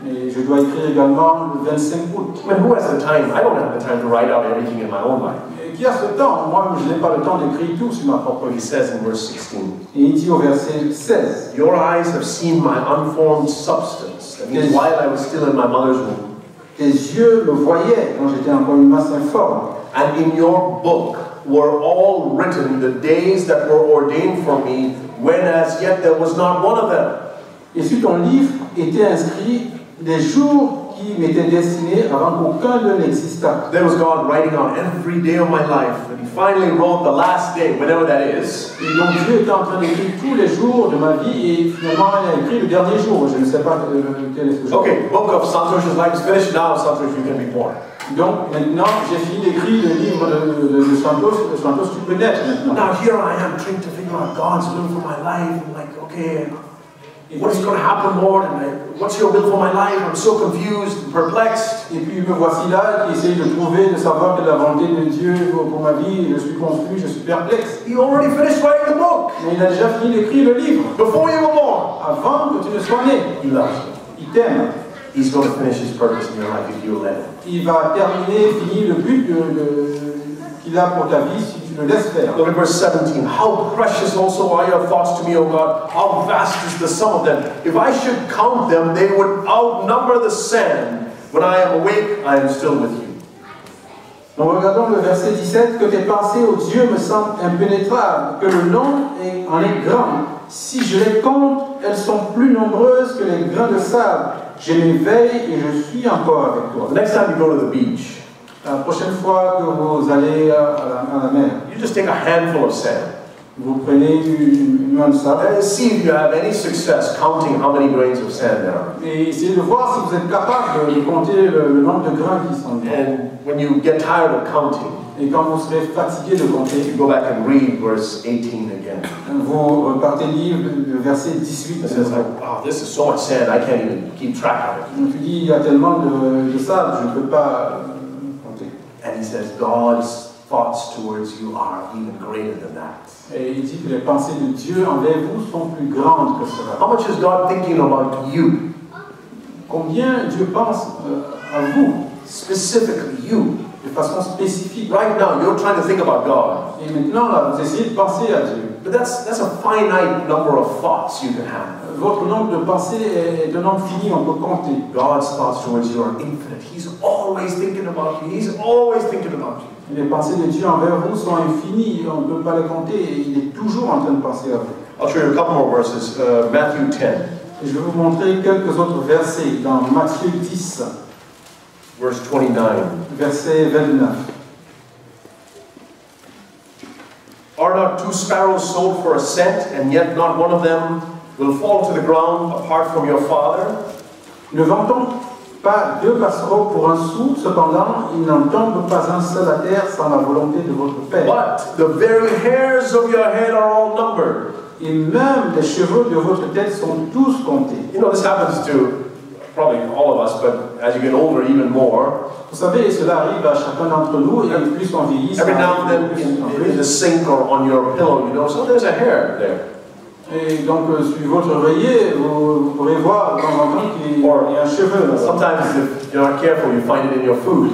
Et je dois écrire également le 25 août. I mean, who has the time? I don't have the time to write out everything in my own life. Et qui a ce temps? Moi, je n'ai pas le temps d'écrire tout sur ma propre He vie. says in verse 16, Et il dit au verset 16, your eyes have seen my unformed substance. That means while I was still in my mother's womb. tes yeux me voyaient quand j'étais encore une masse informe. And in your book were all written the days that were ordained for me, when as yet there was not one of them. Et sur ton livre étaient inscrits des jours qui m'étaient destinés avant qu'aucun d'eux n'existât. There was God writing on every day of my life, and He finally wrote the last day, whenever that is. Et donc Dieu était en train d'écrire tous les jours de ma vie et finalement il a écrit le dernier jour. Je ne sais pas quel est ce jour. Okay, book of Santosh's life is finished now. Santosh, you can be born. Donc maintenant j'ai fini d'écrire le livre de Santos. Santos, tu peux naître maintenant. Now here I am trying to figure out God's will for my life. I'm like, okay, what is going to happen, Lord? And what's your will for my life? I'm so confused and perplexed. Et puis me voici là qui essaye de trouver, de savoir quelle est la volonté de Dieu pour ma vie. Je suis confus, je suis perplexe. You already finished writing the book Mais il a déjà fini d'écrire le livre before you were born. avant que tu ne sois né. He loves you. Il t'aime. He's going to finish His purpose in your life if you let Him. Il va terminer, finir le but qu'il a pour ta vie si tu le laisses faire. Look at verse 17. How precious also are your thoughts to me, O God. How vast is the sum of them. If I should count them, they would outnumber the sand. When I am awake, I am still with you. Donc regardons le verset 17. Que tes pensées, ô Dieu, me semblent impénétrables, que le nom en est grand. Si je les compte, elles sont plus nombreuses que les grains de sable. Je m'éveille et je suis encore avec toi. The next time you go to the beach, La prochaine fois que vous allez à la mer, you just take a handful of sand. vous prenez une main de sable And see if you have any success counting how many grains of sand there are. et essayez de voir si vous êtes capable de compter le nombre de grains qui sont dedans. And when you get tired of counting, Et quand vous serez fatigué de compter, you go back and read verse 18 again. vous repartez lire le verset 18. It says like, wow, this is so much sand, I can't even keep track of it. Donc tu dis, il y a tellement de sable, je ne peux pas compter. And he says, God's thoughts towards you are even greater than that. Et il dit que les pensées de Dieu envers vous sont plus grandes que cela. How much is God thinking about you? Combien Dieu pense à vous, Specifically, you. de façon spécifique. Right now, you're trying to think about God. Et maintenant, là, vous essayez de penser à Dieu. But that's a finite number of thoughts you can have. Votre nombre de pensées est un nombre fini, on peut compter. God's thoughts towards you are infinite. He's always thinking about you. He's always thinking about you. Les pensées de Dieu envers vous sont infinies, on ne peut pas les compter, et il est toujours en train de penser à vous. I'll show you a couple more verses. Matthew 10, Et je vais vous montrer quelques autres versets dans Matthieu 10, verse 29. verset 29. Are not two sparrows sold for a cent, and yet not one of them will fall to the ground apart from your Father? Ne vend-on pas deux passereaux pour un sou, cependant, il n'en tombe pas un seul à terre sans la volonté de votre Père. But the very hairs of your head are all numbered. Et même les cheveux de votre tête sont tous comptés. You know, this happens to probably all of us, but as you get older, even more. Vous savez, cela arrive à chacun d'entre nous, et plus on vieillit, ça Every now and arrive then, de plus en in the plus. sink or on your pillow, you know, so there's a hair there. Et donc, sur votre oreiller, vous pourrez voir de temps en temps qu'il y a un cheveu. Là. Sometimes, if you're not careful, you find it in your food.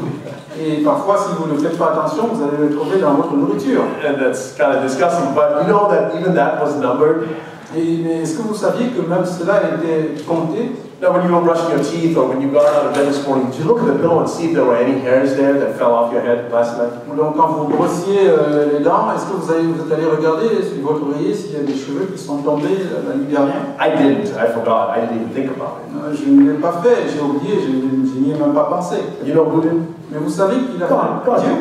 Et parfois, si vous ne faites pas attention, vous allez le trouver dans votre nourriture. And that's kind of disgusting, but you know that even that was numbered. Mais est-ce que vous saviez que même cela était compté? Now, when you were brushing your teeth or when you got out of bed this morning, did you look at the pillow and see if there were any hairs there that fell off your head last night? Donc, quand vous brossiez les dents, est-ce que vous êtes allé regarder sur votre oreiller s'il y a des cheveux qui sont tombés la nuit dernière? I didn't. I forgot. I didn't even think about it. Je ne l'ai pas fait, j'ai oublié, je n'y ai même pas pensé. You know who did? Mais vous savez qu'il a God. Dieu.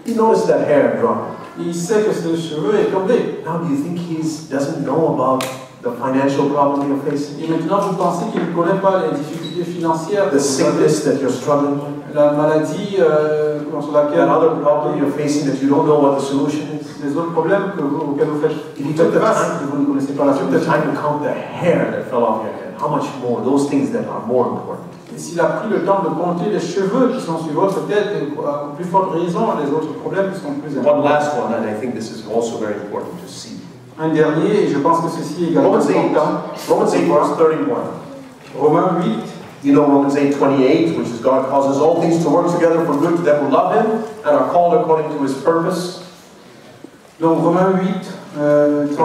He noticed that hair drop. Il sait que ce cheveu est tombé. Now, do you think he doesn't know about the financial problem you're facing? Et maintenant, vous pensez qu'il ne connaît pas les difficultés financières, The sickness that you're struggling with? la maladie sur That laquelle other problem you're facing that you don't know what the solution is? ces autres problèmes auxquels vous faites face, que vous ne connaissez pas la Took the solution. time to count the hair that fell off your head. How much more? Those things that are more important. Et s'il a pris le temps de compter les cheveux qui sont sur votre tête, et à plus forte raison, les autres problèmes qui sont plus One importants. last one, and I think this is also very important to see. Un dernier, et je pense que ceci est également Romans 8, important. Romans 8 verse 31. Romains 8, You know Romans 8:28, which is God causes all things to work together for good to them who love Him and are called according to His purpose. donc Romains 8,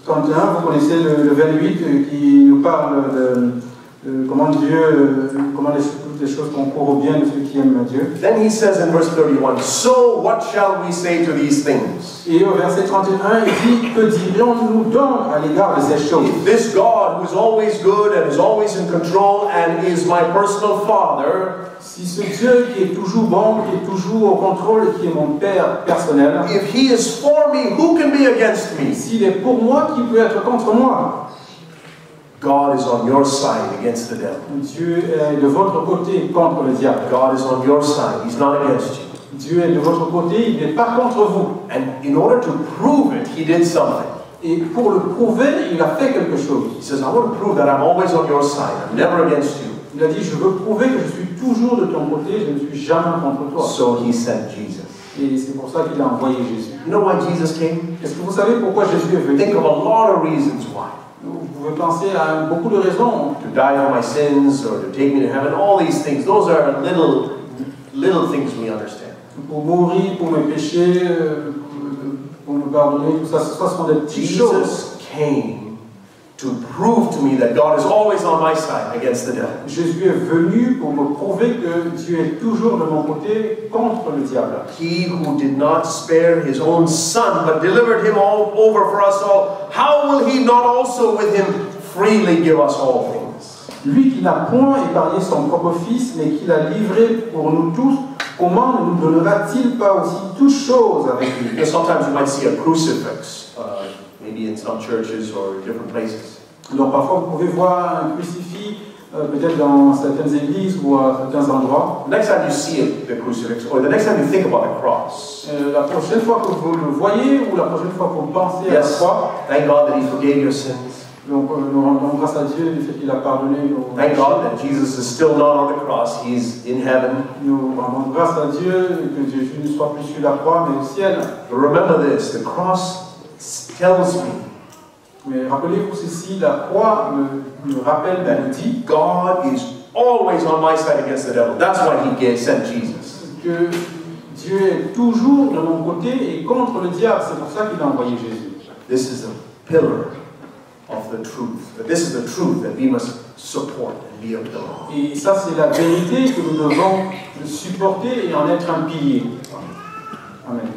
31, vous connaissez le 28 qui nous parle de comment Dieu, comment toutes les choses concourent au bien de ceux qui aiment Dieu. Then he says in verse 31, so what shall we say to these things? Et au verset 31, il dit, que dirions-nous donc à l'égard de ces choses? If this God who is always good and is always in control and is my personal Father, Si ce Dieu qui est toujours bon, qui est toujours au contrôle et qui est mon Père personnel, if He is for me, who can be against me? s'il est pour moi, qui peut être contre moi? God is on your side against the devil. Dieu est de votre côté contre le diable. God is on your side. He's not against you. Dieu est de votre côté, il n'est pas contre vous. And in order to prove it, He did something. Et pour le prouver, il a fait quelque chose. He says, I want to prove that I'm always on your side. I'm never against you. Il a dit, je veux prouver que je suis toujours de ton côté, je ne suis jamais contre toi. So He sent Jesus. Et c'est pour ça qu'il a envoyé Jésus. You know why Jesus came? Est-ce que vous savez pourquoi Jésus est venu? Think of a lot of reasons why. Vous pouvez penser à beaucoup de raisons. To die for my sins or to take me to heaven, all these things. Those are little things we understand. Pour mourir, pour mes péchés, pour me pardonner, tout ça, ce sont des petites choses. Jesus came to prove to me that God is always on my side against the devil. Jésus est venu pour me prouver que Dieu est toujours de mon côté contre le diable. He who did not spare his own son, but delivered him all over for us all, how will he not also with him freely give us all things? Lui qui n'a point épargné son propre fils, mais qui l'a livré pour nous tous, comment ne nous donnera-t-il pas aussi toutes choses avec lui? You know, sometimes you might see a crucifix, maybe in some churches or different places. Donc parfois vous pouvez voir un crucifix, peut-être dans certaines églises ou à certains endroits. The next time you see the crucifix, or the next time you think about the cross, La prochaine fois que vous le voyez ou la prochaine fois que vous pensez à la yes, croix, thank God that He forgave your sins. donc nous rendons grâce à Dieu du fait qu'il a pardonné nos Thank péchés. God that Jesus is still not on the cross. He's in heaven. Nous rendons grâce à Dieu que Jésus ne soit plus sur la croix mais au ciel. But remember this, the cross tells me Mais rappelez-vous ceci, la croix me rappelle, me dit God is always on my side against the devil. That's why He sent Jesus. que Dieu est toujours de mon côté et contre le diable. C'est pour ça qu'il a envoyé Jésus. This is a pillar of the truth. This is the truth that we must support and be a pillar. Et ça, c'est la vérité que nous devons supporter et en être un pilier. Amen.